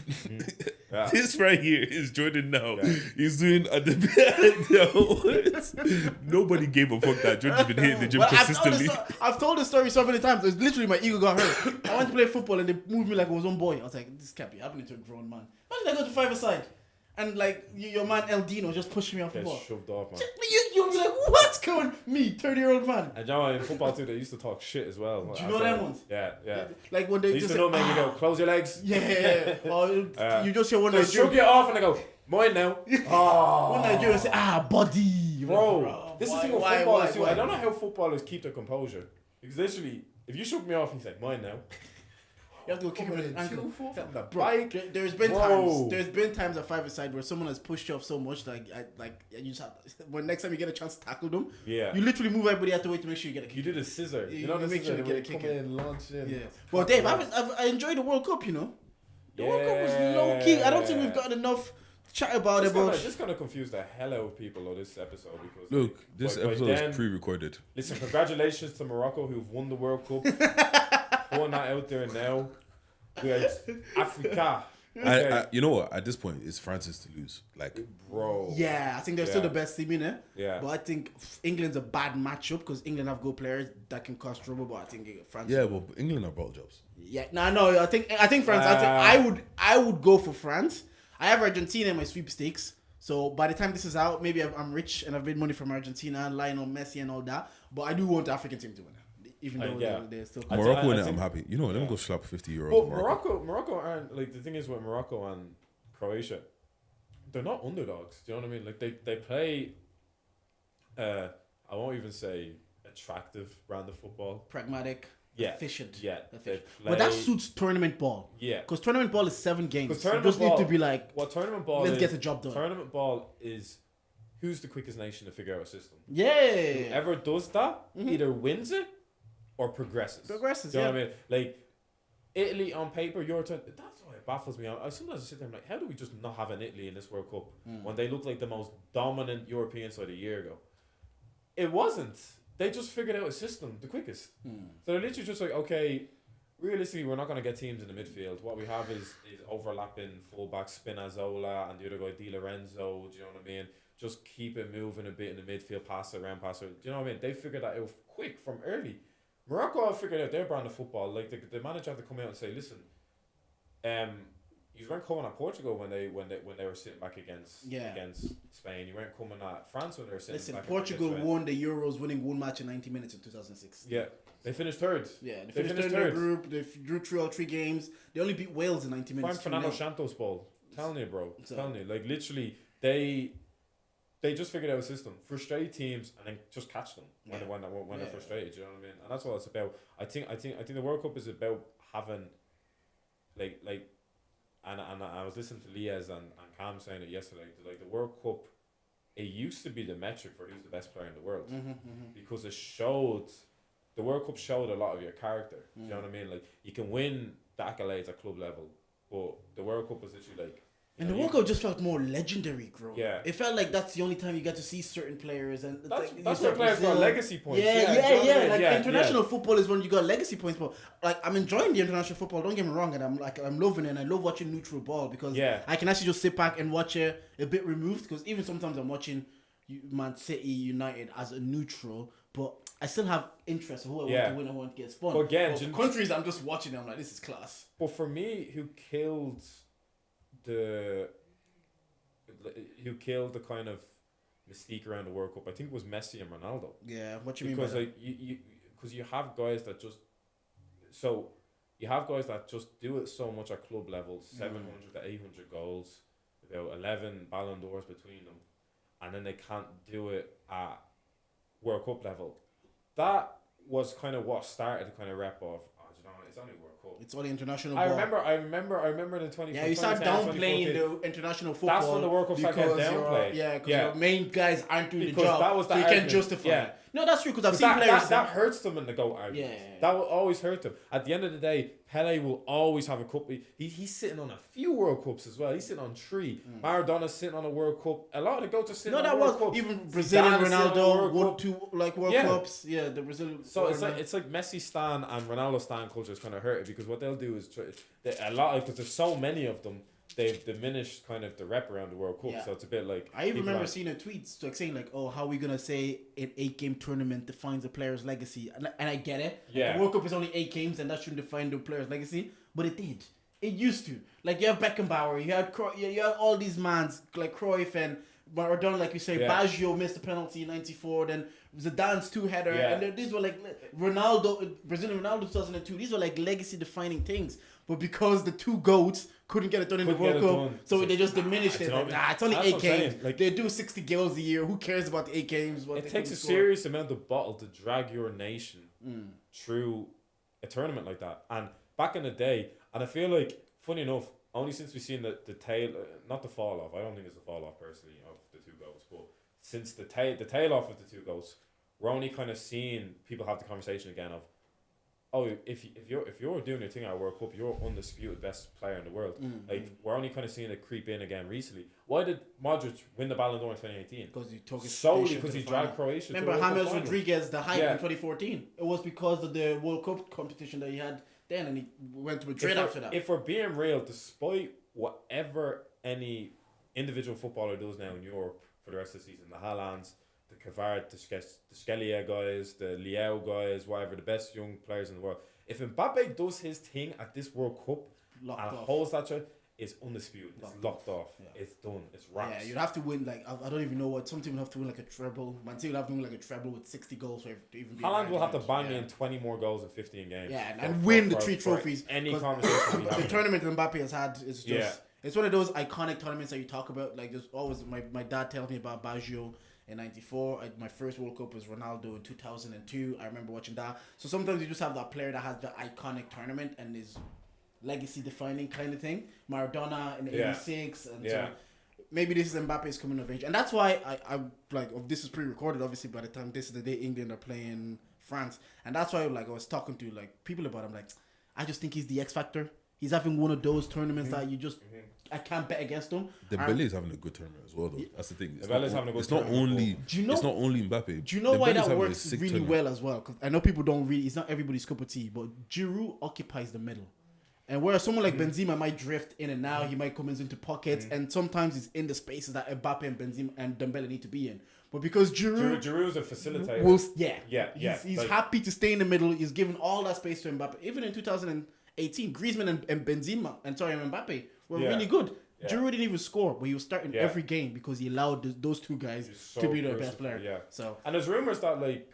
Yeah. This right here is Jordan now. Yeah. He's doing at the Nobody gave a fuck that Jordan's been hitting the gym But consistently. I've told the story so many times. It's literally my ego got hurt. I went to play football and they moved me like I was one boy. I was like, this can't be happening to a grown man. Imagine I go to five-a-side and like your man El Dino just pushed me off the Get ball. shoved off, man. You'll be like, what's going? Me, 30-year-old man. And you know, in football too, they used to talk shit as well. Do you know them ones? Yeah. Like when They they used just to say, know, man, you go, close your legs. yeah. Or you just hear one They shrug Nigerian. you off and they go, mine now. Oh. One Nigerian say, body. You're like, Bro, this is the thing with why, footballers too. why? I don't know how footballers keep their composure. Because literally, if you shook me off and you said, mine now. You have to go kick him in the ankle. From the Bro, bike. there's been Bro. times. There's been times at five-a-side where someone has pushed you off so much you just have when next time you get a chance to tackle them, Yeah. you literally move everybody out the way to make sure you get a You kick. did a scissor. Yeah, You know you the make sure scissor, you they get a would kick come in. in, launch in. Yeah. Well, Dave, I enjoyed the World Cup. You know, the World Cup was low key. I don't think we've gotten enough chat about it. But This gonna confuse the hell out of people on this episode because Look, this by episode then- is pre-recorded. Listen, congratulations to Morocco who've won the World Cup. Putting that out there now. We are Africa. I you know what? At this point, it's Francis to lose. Like, Bro. yeah, I think they're still Yeah. the best team in it. Yeah. But I think England's a bad matchup because England have good players that can cause trouble. But I think France. yeah, but England are ball jobs. Yeah, no. I think France. I would go for France. I have Argentina in my sweepstakes. So by the time this is out, maybe I'm rich and I've made money from Argentina, Lionel Messi and all that. But I do want the African team to win it, even though yeah. they're still. I Morocco think- in it, I'm happy. You know what? Let me go slap €50. But Morocco. Morocco aren't like the thing is with Morocco and Croatia, they're not underdogs. Do you know what I mean? Like they play. I won't even say attractive brand of football. Pragmatic, Yeah, efficient. yeah. They efficient. But that play- suits tournament ball. Yeah. Because tournament ball is 7 games. 'Cause You tournament just need to ball- be like, What tournament ball let's is? get the job done. Tournament ball is who's the quickest nation to figure out a system. Yeah. Whoever does that either wins it or progresses. Progresses, Do you know yeah. what I mean? Like Italy on paper, your turn. That's why it baffles me. I sometimes sit there and I'm like, how do we just not have an Italy in this World Cup when they look like the most dominant European side a year ago? It wasn't. They just figured out a system the quickest. So they're literally just like, okay, realistically, we're not going to get teams in the midfield. What we have is overlapping fullback Spinazzola and the other guy Di Lorenzo. Do you know what I mean? Just keep it moving a bit in the midfield, pass it around, pass it. Do you know what I mean? They figured that out quick from early. Morocco have figured out their brand of football. Like the manager had to come out and say, listen, you weren't coming at Portugal when they were sitting back against Spain. You weren't coming at France when they were sitting Listen, back Portugal against Spain. won the Euros, winning one match in 90 minutes in 2006. Yeah, they finished third. Yeah, they They finished finished third in their third. group. They drew through all 3 games. They only beat Wales in 90 Prime minutes. Fernando 2-0. Santos ball. Telling you, bro. So- Telling you. Like, literally, they just figured out a system, frustrate teams, and then just catch them when they're frustrated. You know what I mean? And that's what it's about. I think the World Cup is about having, like, and I was listening to Liaz and Cam saying it yesterday. Like the World Cup, it used to be the metric for who's the best player in the world, because the World Cup showed a lot of your character. You know what I mean? Like you can win the accolades at club level, but the World Cup was literally like. And the World Cup just felt more legendary, bro. Yeah. It felt like that's the only time you get to see certain players, and that's where players got legacy points. Yeah. Like international football is when you got legacy points, but like I'm enjoying the international football. Don't get me wrong, and I'm loving it. And I love watching neutral ball because I can actually just sit back and watch it a bit removed. Because even sometimes I'm watching Man City, United as a neutral, but I still have interest in who I want to win and who I want to get spun. But again, countries I'm just watching them, I'm like, this is class. But for me, who killed the kind of mystique around the World Cup, I think it was Messi and Ronaldo. Yeah, what you mean by that? Because you have guys that just do it so much at club level, 700 to 800 goals, about 11 Ballon d'Ors between them, and then they can't do it at World Cup level. That was kind of what started to kind of rep off. It's only World Cup. It's only international. I remember in the 20. Yeah, you start downplaying the international football. That's when the World Cup started getting downplayed. Because your main guys aren't doing the job. That was so you can't justify it. No, that's true, because I've seen players that hurts them in the GOAT argument. That will always hurt them. At the end of the day, Pele will always have a cup. He's sitting on a few World Cups as well. He's sitting on 3. Maradona's sitting on a World Cup. A lot of the GOATs are sitting on World Cups. Even Brazilian Ronaldo won 2 World Cups. Yeah, the Brazilian. So it's like Messi stan and Ronaldo stan culture is kind of hurting, because what they'll do is because there's so many of them. They've diminished kind of the rep around the World Cup, so it's a bit like. I even remember seeing a tweet saying like, "Oh, how are we gonna say an 8-game tournament defines a player's legacy?" And I get it. Yeah. The World Cup is only 8 games, and that shouldn't define the player's legacy. But it did. It used to. Like you have Beckenbauer, you have all these mans like Cruyff and Maradona, like you say. Baggio missed the penalty in '94. Then Zidane's 2-header, and these were like Brazilian Ronaldo 2002. These were like legacy defining things. But because the 2 GOATs couldn't get it done in the World Cup, so they just diminished it. It's only 8 games. Like, they do 60 goals a year. Who cares about the 8 games? It takes a serious amount of bottle to drag your nation through a tournament like that. And back in the day, and I feel like, funny enough, only since we've seen the tail, not the fall off. I don't think it's a fall off personally of the 2 goals, but since the tail off of the 2 goals, we're only kind of seeing people have the conversation again of, oh, if you're doing your thing at a World Cup, you're undisputed best player in the world. Like we're only kind of seeing it creep in again recently. Why did Modric win the Ballon d'Or in 2018? Because he took it solely because he dragged Croatia. Remember James Rodriguez, the hype in 2014. It was because of the World Cup competition that he had then, and he went to Madrid after that. If we're being real, despite whatever any individual footballer does now in Europe for the rest of the season, the Haalands, the Cavard, the Skelia guys, the Liao guys, whatever, the best young players in the world. If Mbappe does his thing at this World Cup and holds that shot, it's undisputed. It's locked off. Yeah. It's done. It's wrapped. Yeah, you'd have to win, like, I don't even know what. Some team would have to win like a treble. Man City would have to win like a treble with 60 goals for to even be. Haaland will have to bang in 20 more goals in 15 games. Yeah, and win the 3 trophies. Any conversation the tournament that Mbappe has had is just. It's one of those iconic tournaments that you talk about. Like, there's always my dad tells me about Baggio in '94. My first World Cup was Ronaldo in 2002. I remember watching that. So sometimes you just have that player that has the iconic tournament and is legacy defining kind of thing. Maradona in '86, and so maybe this is Mbappe's coming of age, and that's why I like. This is pre-recorded, obviously. By the time this is the day England are playing France, and that's why like I was talking to like people about him. Like, I just think he's the X factor. He's having one of those tournaments that you just. I can't bet against him. Dembele is having a good tournament as well, though. That's the thing. It's Dembele's having a good tournament. It's not only Mbappe. Do you know why that works really well as well? Because I know people don't really. It's not everybody's cup of tea, but Giroud occupies the middle, and whereas someone like Benzema might drift in and out, he might come into pockets, and sometimes he's in the spaces that Mbappe and Benzema and Dembele need to be in. But because Giroud's a facilitator. He's happy to stay in the middle. He's given all that space to Mbappe. Even in 2018, Griezmann and Benzema and Mbappe were really good. Yeah. Giroud didn't even score, but he was starting every game because he allowed those 2 guys to be their best player. Yeah. So and there's rumors that like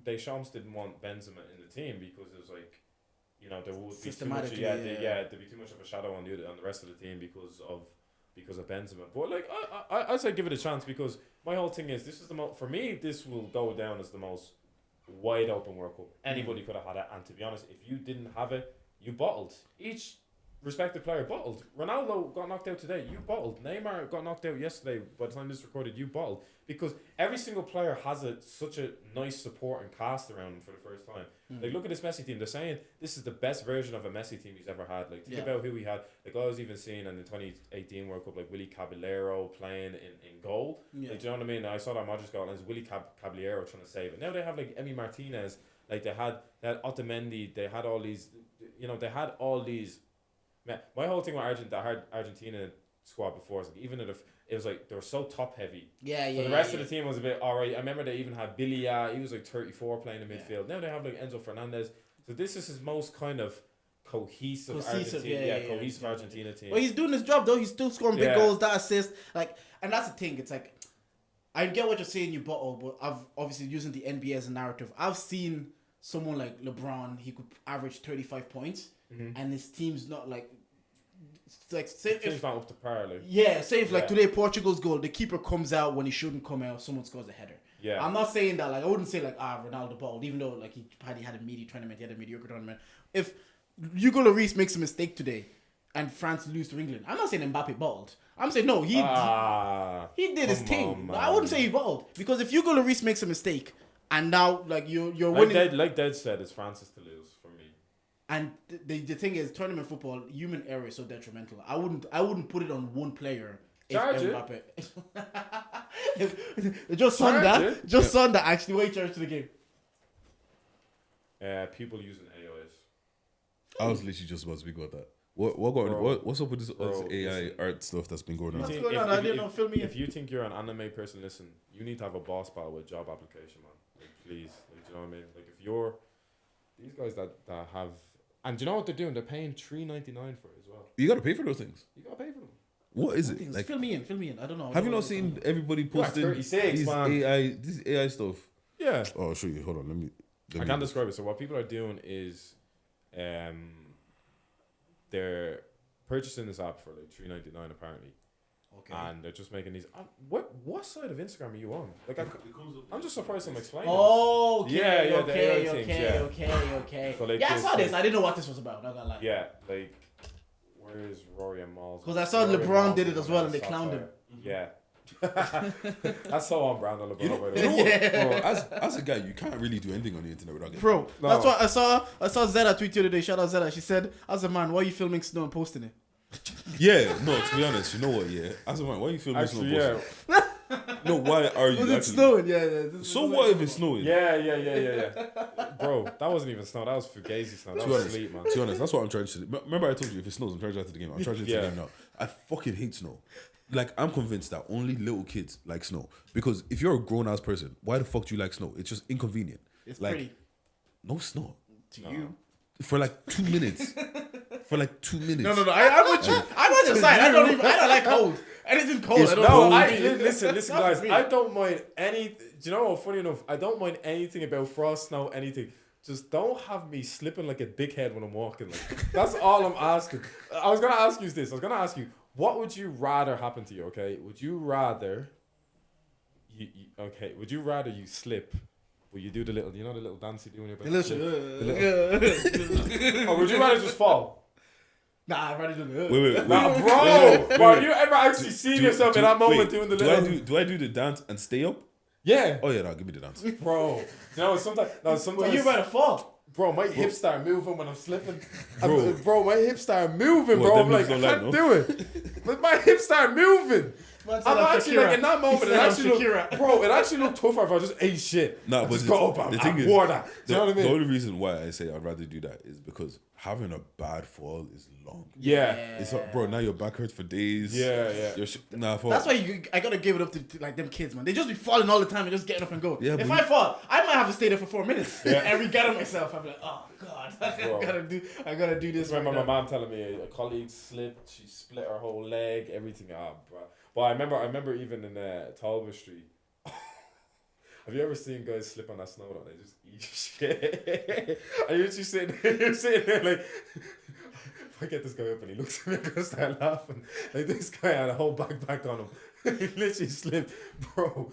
Deschamps didn't want Benzema in the team because it was like, you know, there would be too much. There'd be too much of a shadow on the rest of the team because of because of Benzema. But like I'd say give it a chance, because my whole thing is, this is the most, for me, this will go down as the most wide open World Cup. Anybody could have had it, and to be honest, if you didn't have it, you bottled. Each respective player bottled. Ronaldo got knocked out today, you bottled. Neymar got knocked out yesterday, by the time this recorded, you bottled. Because every single player has such a nice support and cast around him for the first time. Like, look at this Messi team. They're saying this is the best version of a Messi team he's ever had. Like, think about who he had. Like, I was even seeing in the 2018 World Cup, like Willy Caballero playing in goal. Like, do you know what I mean? I saw that Modric goal, and it's Willy Caballero trying to save it. Now they have like Emi Martinez. Like, they had Otamendi. They had all these. You know, they had all these. Man, my whole thing with Argentina squad before is like, even if it was like they were so top heavy. So the rest of the team was a bit alright. I remember they even had Billy. He was like 34 playing in midfield. Now they have like Enzo Fernandez. So this is his most kind of cohesive Argentina team. Well, he's doing his job though. He's still scoring big goals, that assist. Like, and that's the thing. It's like, I get what you're saying, you bottle, but I've obviously using the NBA as a narrative. I've seen someone like LeBron. He could average 35 points, and his team's not like. Like, say if not up to par, like. Say if like today Portugal's goal, the keeper comes out when he shouldn't come out, someone scores a header. Yeah, I'm not saying that, like, I wouldn't say like Ronaldo bottled, even though like he had a meaty tournament, he had a mediocre tournament. If Hugo Lloris makes a mistake today and France lose to England, I'm not saying Mbappe bottled. I'm saying no, he did his thing. I wouldn't say he bottled, because if Hugo Lloris makes a mistake and now like you're winning, like Dad said, it's Francis to lose. And the thing is, tournament football, human error is so detrimental. I wouldn't put it on one player. Charge Mbappe. Just Sonda actually. Wait, charge to the game. People using AIs. I was literally just about to speak about that. What's up with this AI art stuff that's been going on? What's going on? I didn't know. Fill me in. If you think you're an anime person, listen. You need to have a boss battle with job application, man. Like, please, like, do you know what I mean? Like, if you're these guys that have. And do you know what they're doing? They're paying $3.99 for it as well. You gotta pay for those things. You gotta pay for them. What is it? Like, fill me in. I don't know. Have you not seen everybody posting these AI stuff? Yeah. Oh, I'll show you. Hold on. I can't describe it. So what people are doing is, they're purchasing this app for like $3.99 apparently. Okay. And they're just making these. What side of Instagram are you on? Like, I'm just surprised I'm explaining. Oh, okay. Okay. So, like, I saw this. I didn't know what this was about. Not gonna lie. Yeah, like, where's Rory and Miles? Because I saw LeBron did it as well, and they clowned him. Yeah. That's so on brand on LeBron. You know what? Bro, as a guy, you can't really do anything on the internet without getting. Bro, that's what I saw Zeta tweet the other day. Shout out Zeta. She said, "As a man, why are you filming snow and posting it?" Yeah, no, to be honest, you know what, yeah. As a man, why are you filming snow? No, why are you? Was it snowing? Yeah. So what if it's snowing? Yeah. Bro, that wasn't even snow. That was fugazi snow. That was sleep, man. To be honest, that's what I'm trying to do. Remember I told you, if it snows, I'm trying to get to the game. I'm trying to get to the game now. I fucking hate snow. Like, I'm convinced that only little kids like snow. Because if you're a grown-ass person, why the fuck do you like snow? It's just inconvenient. It's like, pretty. No snow. To you. For like 2 minutes. No. I'm with you. I'm on your side. I don't like cold. Anything cold. Listen, guys. I don't mind any. Do you know what? Funny enough, I don't mind anything about frost, snow, anything. Just don't have me slipping like a dickhead when I'm walking. Like, that's all I'm asking. I was gonna ask you this. I was gonna ask you, what would you rather happen to you? Okay, would you rather Would you rather you slip? Will you do the little dance you do when you're about to slip? Or would you rather just fall? Nah, I'd rather do the Wait. Nah, bro. Have you ever actually seen yourself in that moment doing the little? Do I do the dance and stay up? Yeah. Oh yeah, give me the dance, bro. You know, sometimes. Well, you better fall. Bro, my hips start moving when I'm slipping. Bro, my hips start moving, bro. I'm like, I can't do it. But my hips start moving. I'm actually like, in that moment, it actually looked tougher if I just ate shit. Nah, but just go up and wore that. Do you know what I mean? The only reason why I say I'd rather do that is because having a bad fall is long. Yeah. It's like, bro, now your back hurts for days. Yeah. That's why I gotta give it up to like them kids, man. They just be falling all the time and just getting up and going. Yeah, if I fall, I might have to stay there for 4 minutes and regather myself. I'm like, oh god, I gotta do this. I remember my mom telling me a colleague slipped, she split her whole leg, everything. Bro. But I remember even in Talbot Street. Have you ever seen guys slip on that snow though? They just eat shit. And you're just sitting there like I get this guy up and he looks at me and I start laughing. Like this guy had a whole backpack on him. He literally slipped, bro.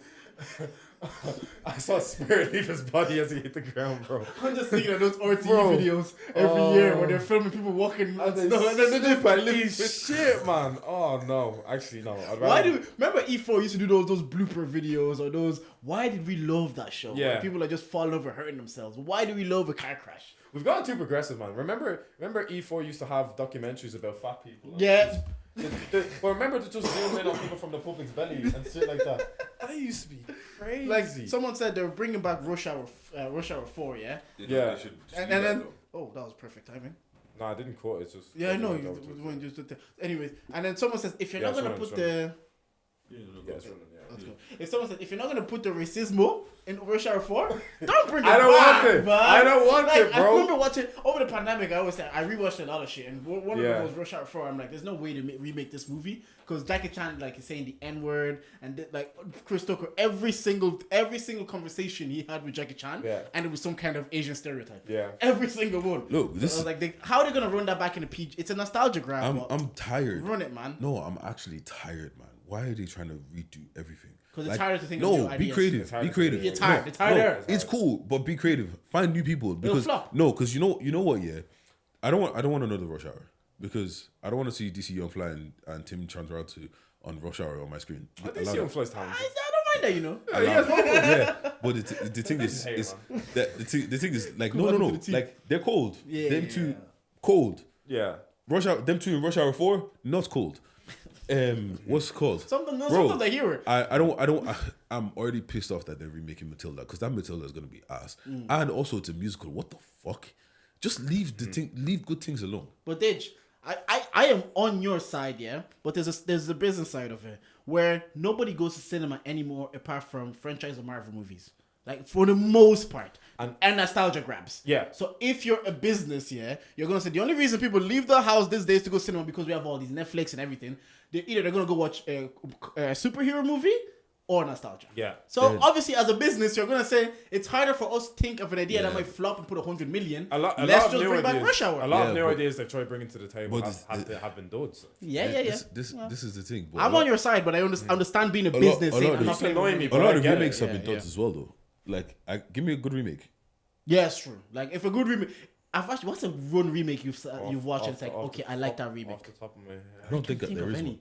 I saw spirit leave his body as he hit the ground, bro. I'm just thinking of those RTE videos every year when they're filming people walking And they slip slip and eat shit, man. Oh no, actually no. Why do remember E4 used to do those blooper videos or those? Why did we love that show? Yeah. Where people are just falling over hurting themselves. Why do we love a car crash? We've gotten too progressive, man. Remember E4 used to have documentaries about fat people. Yeah. But remember to just zoom in on people from the public's belly and shit like that. That used to be crazy. Like someone said they were bringing back Rush Hour 4, yeah. Yeah. And then oh, that was perfect timing. No, I didn't quote it. It's just Yeah, I know. Anyways, and then someone says if you're not gonna put the it's running, let's go. If someone said if you're not gonna put the racismo in Rush Hour 4, don't bring it I don't back, want it. man. I don't want Like, it, bro. I remember watching over the pandemic. I always said I rewatched a lot of shit, and one of Yeah. them was Rush Hour 4. I'm like, there's no way to remake this movie because Jackie Chan like is saying the N word, and like Chris Tucker, every single conversation he had with Jackie Chan, and it was some kind of Asian stereotype. Yeah. Every single one. Look, So this I was like, how are they gonna run that back in the PG? It's a nostalgia grab. I'm tired. Run it, man. No, I'm actually tired, man. Why are they trying to redo everything? Because it's harder to think of new No, be ideas. creative. Be creative. It's hard. It's harder. It's cool, but be creative. Find new people because flop. no, because you know what? Yeah, I don't want another Rush Hour because I don't want to see DC Young Fly and Tim Chantaratu on Rush Hour on my screen. I think Young Fly's talented. I don't mind that, you know. Yeah, but the thing is that the thing is like no, like they're cold. Yeah, Them two cold. Yeah. Rush Hour. Them two in Rush Hour 4 not cold. What's it called? Sometimes I hear it. I'm already pissed off that they're remaking Matilda because that Matilda is gonna be ass, and also it's a musical. What the fuck? Just leave leave good things alone. But Dej, I am on your side, yeah. But there's a business side of it where nobody goes to cinema anymore apart from franchise or Marvel movies. Like for the most part, and nostalgia grabs. Yeah. So if you're a business, yeah, you're gonna say the only reason people leave the house these days to go cinema because we have all these Netflix and everything. They're gonna go watch a superhero movie or nostalgia. Yeah. So obviously, as a business, you're gonna say it's harder for us to think of an idea that might flop and put 100 million. Let's just bring back Rush Hour. A lot of new ideas they've tried bringing to the table have been duds. Yeah. This is the thing. I'm on your side, but I understand being a business. A lot of the remakes have been done as well, though. Like, give me a good remake. Yeah, it's true. Like, if a good remake, I've watched. What's a Ronn remake you've watched? And it's like, okay, I like that remake. Off the top of my head. I don't think that there is one.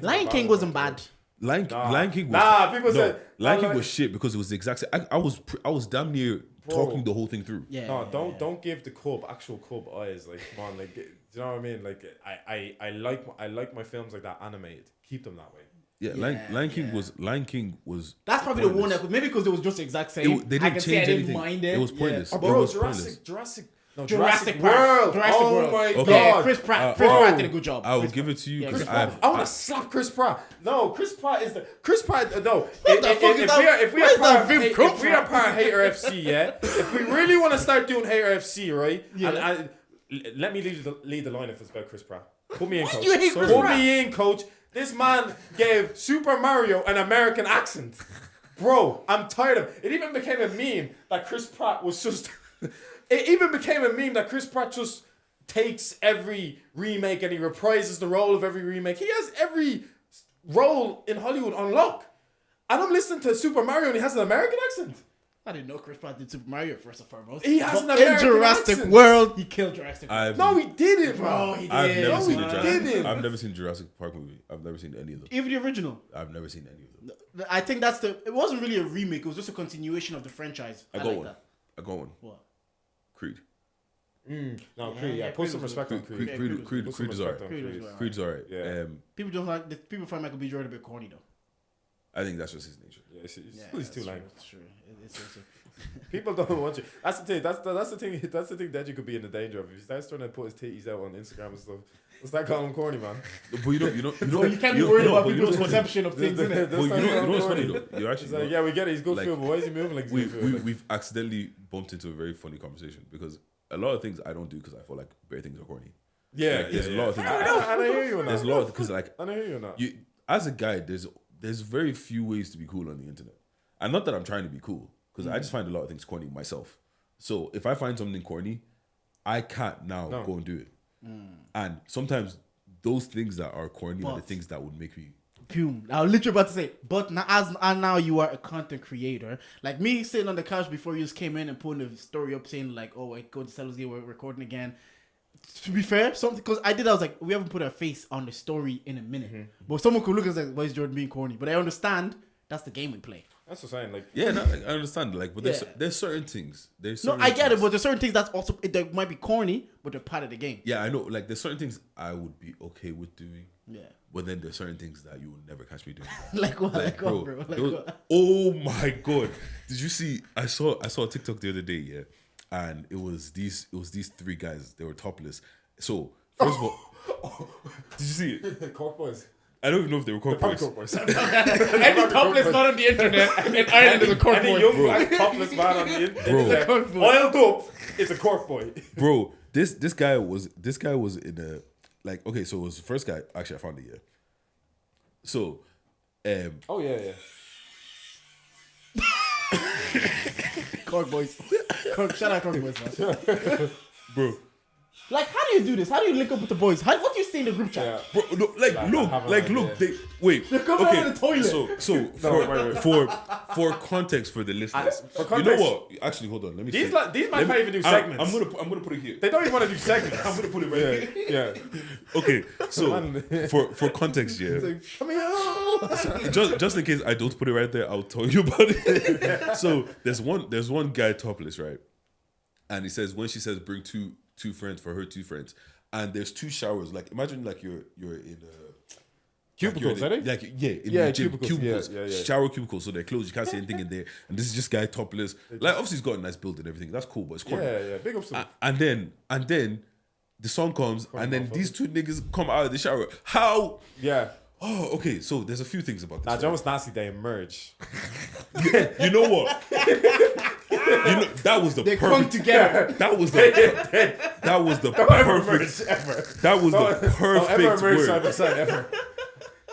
Lion King wasn't bad. Lion King was people said Lion King was shit because it was the exact same. I was damn near talking the whole thing through. Yeah. No, don't give the actual cub eyes. Like, come on, like, do you know what I mean? Like, I like my films like that animated. Keep them that way. Lion King was. That's probably the one that maybe because it was just the exact same. They didn't change anything. It was pointless. Oh, it bro, was Jurassic World. Oh my god. Yeah, Chris Pratt did a good job. I will give it to you because I want to slap Chris Pratt. No, Chris Pratt is the Chris Pratt. No, if we are part of Hater FC, yeah. If we really want to start doing Hater FC, right? Yeah. And let me lead the line if it's about Chris Pratt. Put me in, coach. Put me in, coach. This man gave Super Mario an American accent. Bro, I'm tired of it. It even became a meme that Chris Pratt was just... It even became a meme that Chris Pratt just takes every remake and he reprises the role of every remake. He has every role in Hollywood on lock. And I'm listening to Super Mario and he has an American accent. I didn't know Chris Pratt did Super Mario first and foremost. He has an American accent. In Jurassic World, he killed Jurassic World. No, he didn't, bro. He did. I've never seen Jurassic Park movie. I've never seen any of them. Even the original. I've never seen any of them. I think it wasn't really a remake. It was just a continuation of the franchise. I got one. What? Creed. No, Creed. Yeah, put some respect on Creed. Creed is alright. Creed's alright. Yeah. People find Michael B. Jordan a bit corny though. I think that's just his nature. Yeah, he's too lame. It's true. People don't want you. That's the thing. That's the thing. That's the thing that you could be in the danger of. If he starts trying to put his titties out on Instagram and stuff, let's not call him corny, man. But you can't be worried about people's perception of things, innit? But you know what's funny though? You're actually like, yeah, we get it. He's good feel, but why is he moving like this? We've accidentally bumped into a very funny conversation because a lot of things I don't do because I feel like bare things are corny. Yeah, like, there's a lot of things. And I hear you on that. There's a lot because like I hear you on that. As a guy, there's very few ways to be cool on the internet, and not that I'm trying to be cool because I just find a lot of things corny myself. So if I find something corny, I can't now go and do it. And sometimes those things that are corny are the things that would make me. Boom. I was literally about to say, but now, and now you are a content creator. Like me sitting on the couch before you just came in and putting the story up saying like, oh, I go to Sellers we're recording again. To be fair, something because I was like, we haven't put our face on the story in a minute. But someone could look at us like, why is Jordan being corny? But I understand that's the game we play. That's what I'm saying. Like, Yeah, no, I understand. Like, but there's certain things. I get it, but there's certain things that's also they might be corny, but they're part of the game. Yeah, I know. Like, there's certain things I would be okay with doing. Yeah. But then there's certain things that you will never catch me doing. Like what? Like bro, what, bro? Like what? Oh my god! Did you see? I saw a TikTok the other day, yeah, and it was these 3 guys. They were topless. So first of all, did you see it? Cork boys. I don't even know if they were cork boys. Cork boys. Any topless man on the internet in Ireland is a cork Any boy. young black topless man on the internet, Bro. oiled up, is a cork boy. Bro, this guy was in a like okay, so it was the first guy. Actually, I found it, yeah. So, Oh yeah. Cork boys. Shout out Cork boys, man. bro. Like, how do you do this? How do you link up with the boys? What do you say in the group chat? Yeah. Bro, no, look. Wait. They're coming out of the toilet. So wait. for context for the listeners, For you context, know what? Actually, hold on. Let me. These say- these might not even do segments. I'm gonna put it here. They don't even want to do segments. I'm gonna put it right here. Yeah. Okay, so for context, yeah. Come here. Just in case I don't put it right there, I'll tell you about it. So there's one guy topless, right? And he says when she says bring two friends for her 2 friends, and there's 2 showers. Like imagine like you're in a Cubicles, are they? like in Yeah, the gym, cubicles. Yeah. shower cubicles, so they're closed. You can't see anything in there. And this is just guy topless. Like obviously he's got a nice build and everything. That's cool, but it's corny. Yeah. Big ups to them. And then the song comes, and then these 2 niggas come out of the shower. How? Yeah. Oh, okay. So there's a few things about this. Nah, John was nasty. They emerge. You know what? That was the They perfect. come together. That was the perfect. That was the perfect Ever side by word. side ever.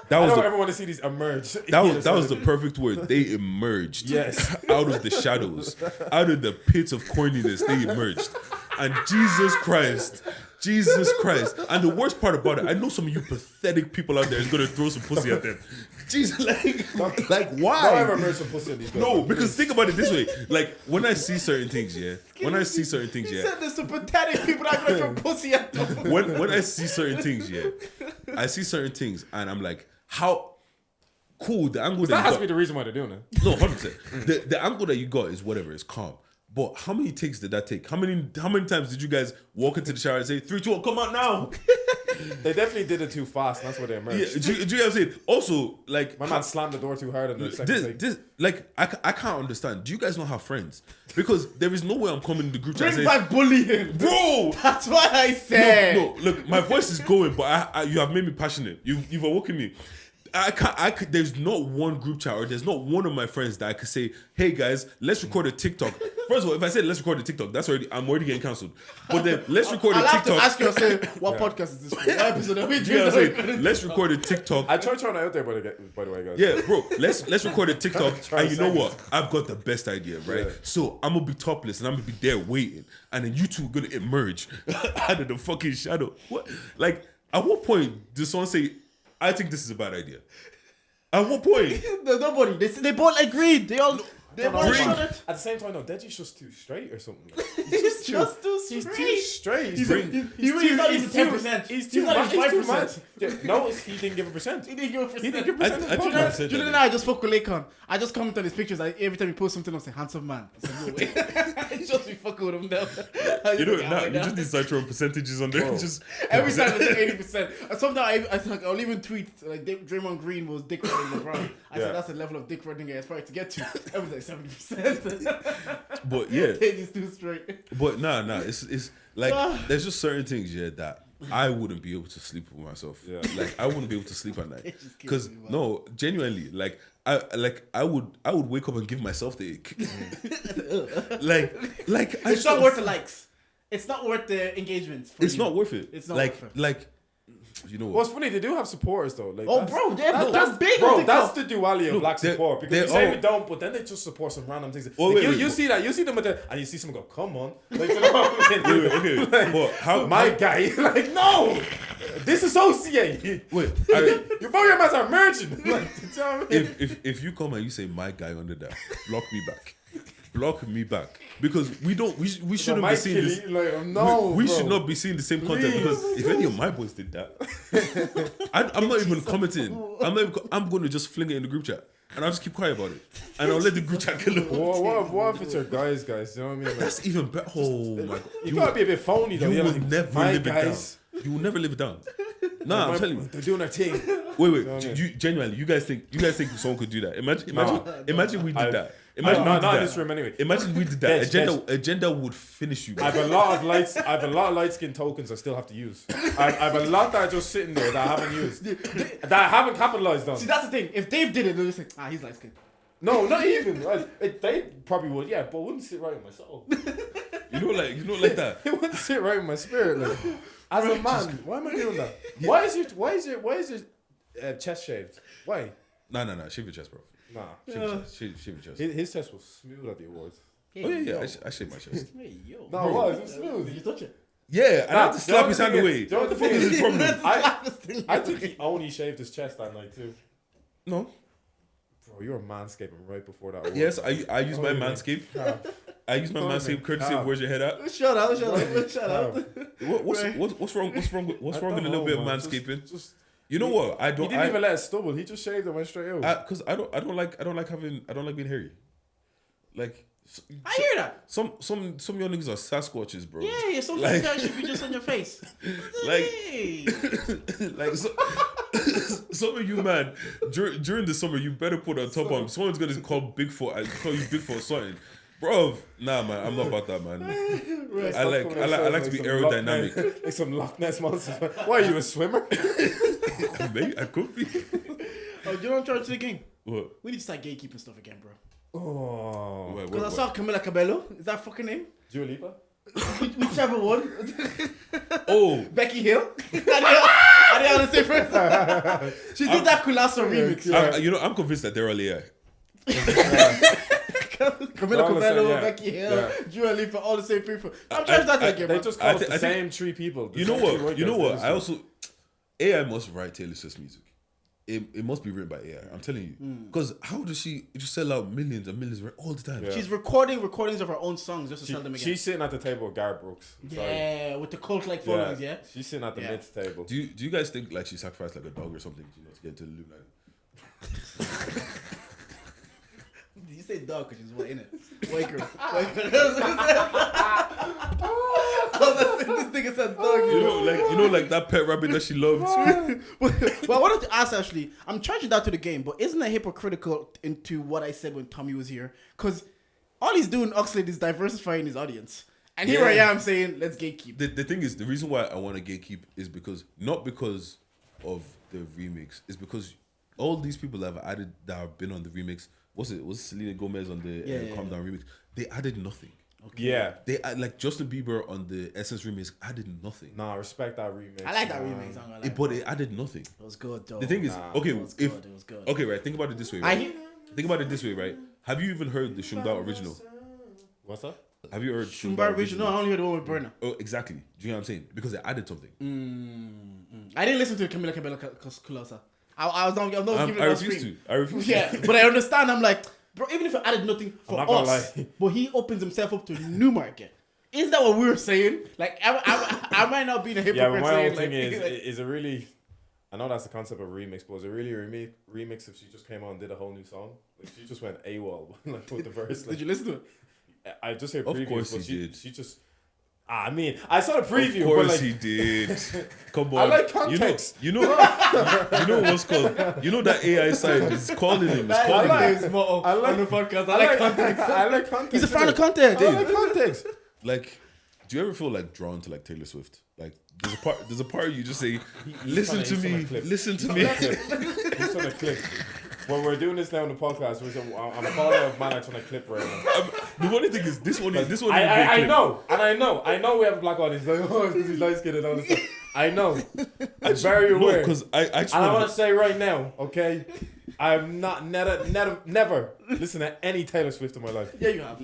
That I was don't the ever want to see these emerge. that was the perfect word. They emerged. Yes. Out of the shadows, out of the pits of corniness, they emerged. And Jesus Christ. And the worst part about it, I know some of you pathetic people out there is gonna throw some pussy at them. Jesus, like why? Don't ever emerge some pussy on these guys. No, because think about it this way. Like when I see certain things, He said there's some pathetic people that are gonna throw pussy at them. when I see certain things, I see certain things, and I'm like, how cool the angle That that has you to be got. the reason why they're doing it. No, 100%. The angle that you got is whatever, it's calm. But how many takes did that take? How many times did you guys walk into the shower and say 3, 2, 1, come on now? They definitely did it too fast, and that's where they emerged. Yeah, do you get what I'm saying? Also, like My man slammed the door too hard on the second take. this like I can't understand. Do you guys not have friends? Because there is no way I'm coming in the group chat and Bring saying, back bullying. bro. That's what I said. No, look, my voice is going, but I you have made me passionate. You've awoken me. I could. There's not one group chat or there's not one of my friends that I could say, "Hey guys, let's record a TikTok." First of all, if I say let's record a TikTok, I'm already getting cancelled. But then let's record a I'll have to TikTok. ask you, say, what podcast is this for? What episode are we You know what I'm doing? saying? Let's record a TikTok. I tried throwing it out there, by the way, guys. Yeah, bro. Let's record a TikTok, Try and you know seconds. what? I've got the best idea, right? Yeah. So I'm gonna be topless, and I'm gonna be there waiting, and then you two are gonna emerge out of the fucking shadow. What? Like, at what point does someone say, "I think this is a bad idea"? At what point? There's nobody. They both agreed. They all. They No, both no, shot no. it. At the same time, no, Deji's just too straight or something. He's just too He's straight. too straight. He's not even 10%. He's He's too not much. even He's too 5%. much. Yeah, no, he didn't give a percent. He didn't give a percent. He didn't give a percent. I think I've said Julian and that. I just fuck with Lakon. I just comment on his pictures. Every time he posts something, I say, handsome man. I say, no way. I just be fucking with him now. You know, now you just need to start throwing percentages on there. Bro. Just Every time it's 80%. And sometimes I think I'll even tweet like Draymond Green was dick riding LeBron. I Yeah. said that's the level of dick riding I aspire to get to. Everyone's like 70%. But yeah, He's too straight. but nah. It's like there's just certain things that I wouldn't be able to sleep with myself. Yeah. Like I wouldn't be able to sleep at night It just kills because me, man. no, genuinely, like I would wake up and give myself the ick. like I It's just not don't- worth the likes. It's not worth the engagements. For It's you. not worth it. It's not like worth it. like You know Well, what? it's funny, they do have supporters though. Like, Oh, that's- bro, they're that's big bro. on That's TikTok. the duality of Look, black they're- support because they're we say all- we don't, but then they just support some random things. Oh, Like, wait, you wait, see that, you see them with the, and you see someone go, "Come on," like, you know what I mean? Okay. But how? My guy, like, no, disassociate. Wait. You both your mans are merging. Like, you know what I mean? If you come and you say my guy under that, block me back. Block me back because we shouldn't be seeing this. Like, no, we bro. should not be seeing the same content Please. because if any of my boys did that, I'm not even commenting. I'm going to just fling it in the group chat and I'll just keep quiet about it and I'll let the group chat kill it. What if it's your guys? You know what I mean? Like, That's even better. Oh my god! you gotta be a bit phony though. You You're will like, never my live guys, it down. You will never live it down. Nah, I'm telling you. they're doing their thing. Wait. You genuinely, you guys think someone could do that? Imagine we did that. Imagine we did not in that. this room anyway. Imagine we did that. Des. Agenda would finish you. I have a lot of light skin tokens I still have to use. I have a lot that are just sitting there that I haven't used, that I haven't capitalized on. See, that's the thing. If Dave did it, they'll just say, he's light skinned. No, not even. They probably would, yeah, but it wouldn't sit right with my soul. You know, like that. It wouldn't sit right with my spirit. Like, as a man, why am I doing that? Why is your chest shaved? Why? Nah. Shave your chest, bro. Nah. Shave your chest. His chest was smooth at the awards. Oh yeah. I shave my chest. Hey, yo. No, it was smooth. Did you touch it? Yeah, and I had to the slap only his hand thing away. is- the only What the fuck thing is his is- problem? I think he only shaved his chest that night too. No. Bro, you were manscaping right before that. Yes, I use my Oh, yeah. Manscaped. Nah. I use my Manscaped courtesy of Where's Your Head At. Shut up. What's wrong with a little bit of manscaping? You know what? He didn't even let it stubble. He just shaved and went straight out. Because I don't like being hairy. Like I hear that. some young niggas are Sasquatches, bro. Yeah, sometimes that should be just on your face. Like- Hey. Like some of you, man, during the summer, you better put a top on. Someone's gonna call Bigfoot and call you Bigfoot or something. Bro, nah, man, I'm not about that, man. I like to be aerodynamic. Like some Loch Ness monsters. Why are you a swimmer? Maybe I could be. Oh, you know what I'm trying to the game? What? We need to start gatekeeping stuff again, bro. Oh, What? Because I saw Camila Cabello. Is that fucking name? Dua Lipa? Whichever one. Oh, Becky Hill. Are they on the same person? She did that Kulasa remix. Yeah. I'm convinced that they're all AI. Camila All the Cabello, same, yeah. Becky Hill, Yeah. Dua Lipa, all the same people. I'm trying to start that again, They bro. just I call it thi- the I think- same three people. The You know same three what? white You know guys. what? I also AI must write Taylor Swift's music. It must be written by AI. I'm telling you. Because how does she just sell out millions and millions all the time? Yeah. She's recording recordings of her own songs just to sell them again. She's sitting at the table with Garrett Brooks. Sorry. Yeah, with the cult-like followings, yeah? She's sitting at the Yeah. mid table. Do you guys think like she sacrificed like a dog or something, to get into the Illuminati? Did you say dog because she's white, innit? White girl. This nigga said dog. Like that pet rabbit that she loved. Well, I wanted to ask actually, I'm charging that to the game, but isn't that hypocritical into what I said when Tommy was here? Because all he's doing, Oxlade, is diversifying his audience. And here I am saying, let's gatekeep. The thing is, the reason why I want to gatekeep is not because of the remix, it's because all these people that have added that have been on the remix. Was Selena Gomez on the Calm Down remix? They added nothing. Okay. Yeah. They like Justin Bieber on the Essence remix added nothing. Nah, respect that remix. I like that remix. I'm gonna lie. But it added nothing. It was good though. The thing is, Nah, okay, it was good. It was good. okay, right. Think about it this way. Right? Think about it this way, right? Have you even heard the Shumba original? What's that? Have you heard Shumba original? No, I only heard the one with Burner. Oh, exactly. Do you know what I'm saying? Because it added something. I didn't listen to Camila Cabello Kulasa. I was not giving it I a refuse screen. to. I refuse to. Yeah, but I understand. I'm like, bro, even if it added nothing for I'm not gonna us, lie. but he opens himself up to a new market. Isn't that what we were saying? Like, I might not be the hypocrite Yeah, but my saying, whole thing like, is it really? I know that's the concept of remix, but is it really a remix if she just came on and did a whole new song? Like she just went AWOL like with the verse. Like, did you listen to it? I just heard Of previews, course but he did. She just. I mean, I saw the preview, Of course but like, he did. Come on. I like context. You know what's called. You know that AI side is calling him. It's calling him. Dave's motto I like- on the podcast. I like context. I like context. He's a fan of content. I like context. Like, do you ever feel like drawn to like Taylor Swift? Like, there's a part you just say, listen to me, listen to me. He's trying to clip. When we're doing this now on the podcast, I'm a follower of man. I'm trying to clip right now. The funny thing is, this one is a great I clip. know, and I know we have a black audience. Like, oh, it's because he's light skinned and all this stuff. I know. I'm very No, aware. because I just And I want want to say right now, okay, I have not never listened to any Taylor Swift in my life. Yeah, you have.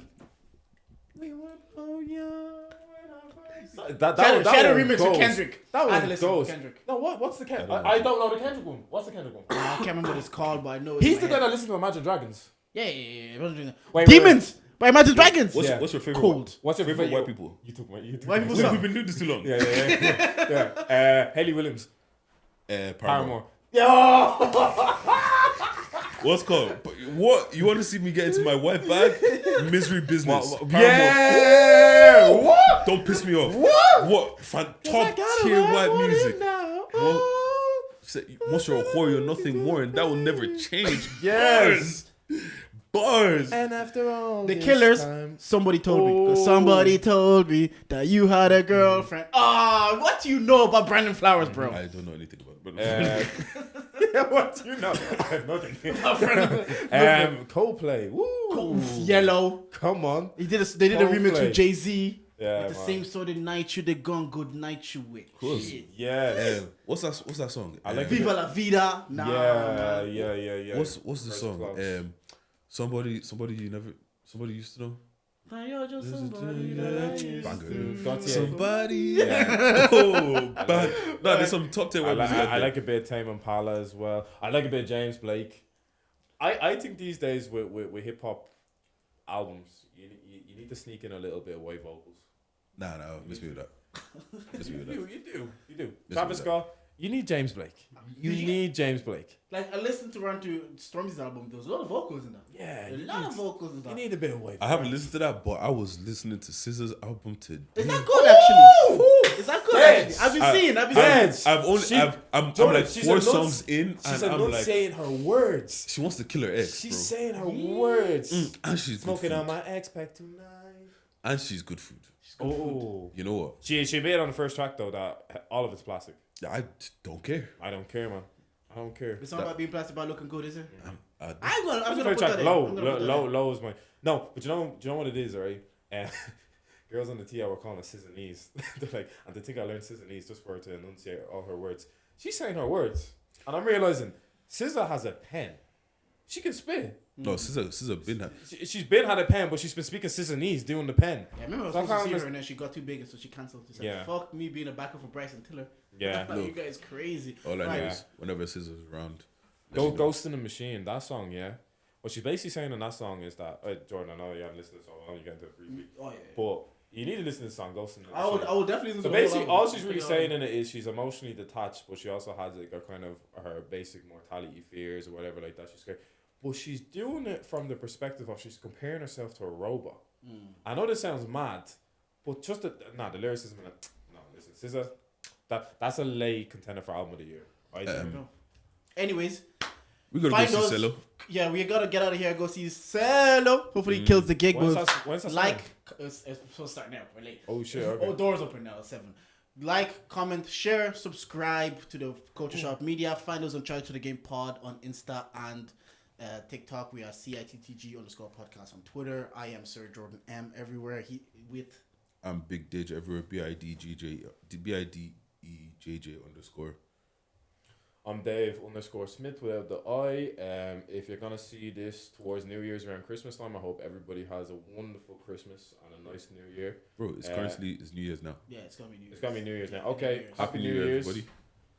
That She had a one remix goes. with Kendrick. That I had to one listen to goes. Kendrick. No, what's the Kendrick? don't I don't know the Kendrick one. What's the Kendrick one? I can't remember what it's called, but I know it's He's in the my guy head. that listens to Imagine Dragons. Yeah. Wait, Demons by Imagine Dragons. Yeah. what's your favorite? Cold. What's your Favorite white people? You took my. White people We've song. been doing this too long. Yeah. Haley Williams. Paramore. Paramore. Yo. What's called? What you want to see me get into my white bag? Misery business. Paramore. Yeah. What? Don't piss me off. What? Top tier white music. What? Once you're a whore, you're nothing more, and that will never change. Yes. Bars. And after all, The this Killers. time- Somebody told me. 'Cause Oh. somebody told me that you had a girlfriend. Ah, what do you know about Brandon Flowers, bro? I don't know anything about it. What you know? I have nothing. Coldplay. Woo. Yellow. Come on. They did a remix Coldplay. with Jay-Z. Yeah, With the man. same sort of night you they gone good night you with. course. Shit. Yes. What's that song? I like Viva la vida. Nah, Yeah. What's the First song? class. Somebody used to know. Now you're just somebody that I used Banger. to. Gautier. Somebody. Yeah. Oh, bad. No, there's some top 10 I white like, music. I like a bit of Tame Impala as well. I like a bit of James Blake. I think these days with hip hop albums, you need to sneak in a little bit of white vocals. Nah, miss me with that. Miss me with that. You do. Miss Travis me with Scott, you need James Blake. You need James Blake. Like, I listened to Stormzy's album. There was a lot of vocals in that. Yeah, A lot of vocals in you that. need a bit of white. I haven't listened to that, but I was listening to SZA's album today. Is that good, actually? Is that good, Yes. actually? I've been seeing. I'm Jordan, like she's 4 a nuts- songs in, She's and I'm like, saying her words. she wants to kill her ex, She's bro. saying her words. And she's good Smoking food. on my ex pack tonight. And she's good food. Oh, You know what? she made on the first track though that all of it's plastic. I don't care. I don't care, man. I don't care. It's not about being plastic, about looking good, is it? I I'm gonna First put track that in. low, I'm gonna put that in. low is my no. But you know what it is, right? Girls on the TI were calling it Scissor-knees. They're like, and they think I learned Scissor-knees just for her to enunciate all her words. She's saying her words, and I'm realizing SZA has a pen. She can spit. No, SZA been had. She's been had a pen, but she's been speaking Scissor-knees doing the pen. Yeah, I remember I was So I supposed to can't see her and then she got too big and so she cancelled. She said, Yeah. fuck me being a backer for Bryson Tiller. Yeah. You guys crazy. All I know Right. is whenever SZA's around. Ghost in the Machine, that song, yeah. What she's basically saying in that song is that, Jordan, I know you haven't listened to the song, I know you get into it briefly, Oh, yeah. but you need to listen to the song Ghost in the I Machine. would definitely listen So to the whole basically, album. all she's really Yeah. saying in it is she's emotionally detached, but she also has like a kind of her basic mortality fears or whatever like that. She's scared, but she's doing it from the perspective of she's comparing herself to a robot. I know this sounds mad, but just the lyricism in it. No, listen, SZA, that's a lay contender for album of the year. Right? Anyways, We gotta find go us. see Cello. Yeah, we gotta get out of here and go see Cello. Hopefully he kills the gig. When's With that like, starting? it's supposed to start now. We're late. Oh shit! Okay. Oh, doors open now. 7. Like, comment, share, subscribe to the Culture Shop Media. Find us on Charge to the Game Pod on Insta and TikTok. We are CITTG_podcast on Twitter. I am Sir Jordan M everywhere. I'm Big Dij everywhere. BIDEJJ _. I'm Dave_Smith without the I. If you're gonna see this towards New Year's around Christmas time, I hope everybody has a wonderful Christmas and a nice New Year. Bro, it's New Year's now. Yeah, it's gonna be New Year's. It's gonna be New Year's now. Okay, Happy New Year's, everybody.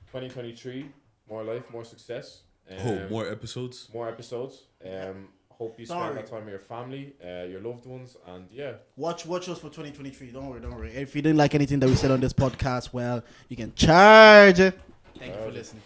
2023. More life, more success. More episodes. More episodes. Hope you spend Sorry. that time with your family, your loved ones, and yeah. Watch us for 2023. Don't worry. If you didn't like anything that we said on this podcast, well, you can charge it. Thank you for listening.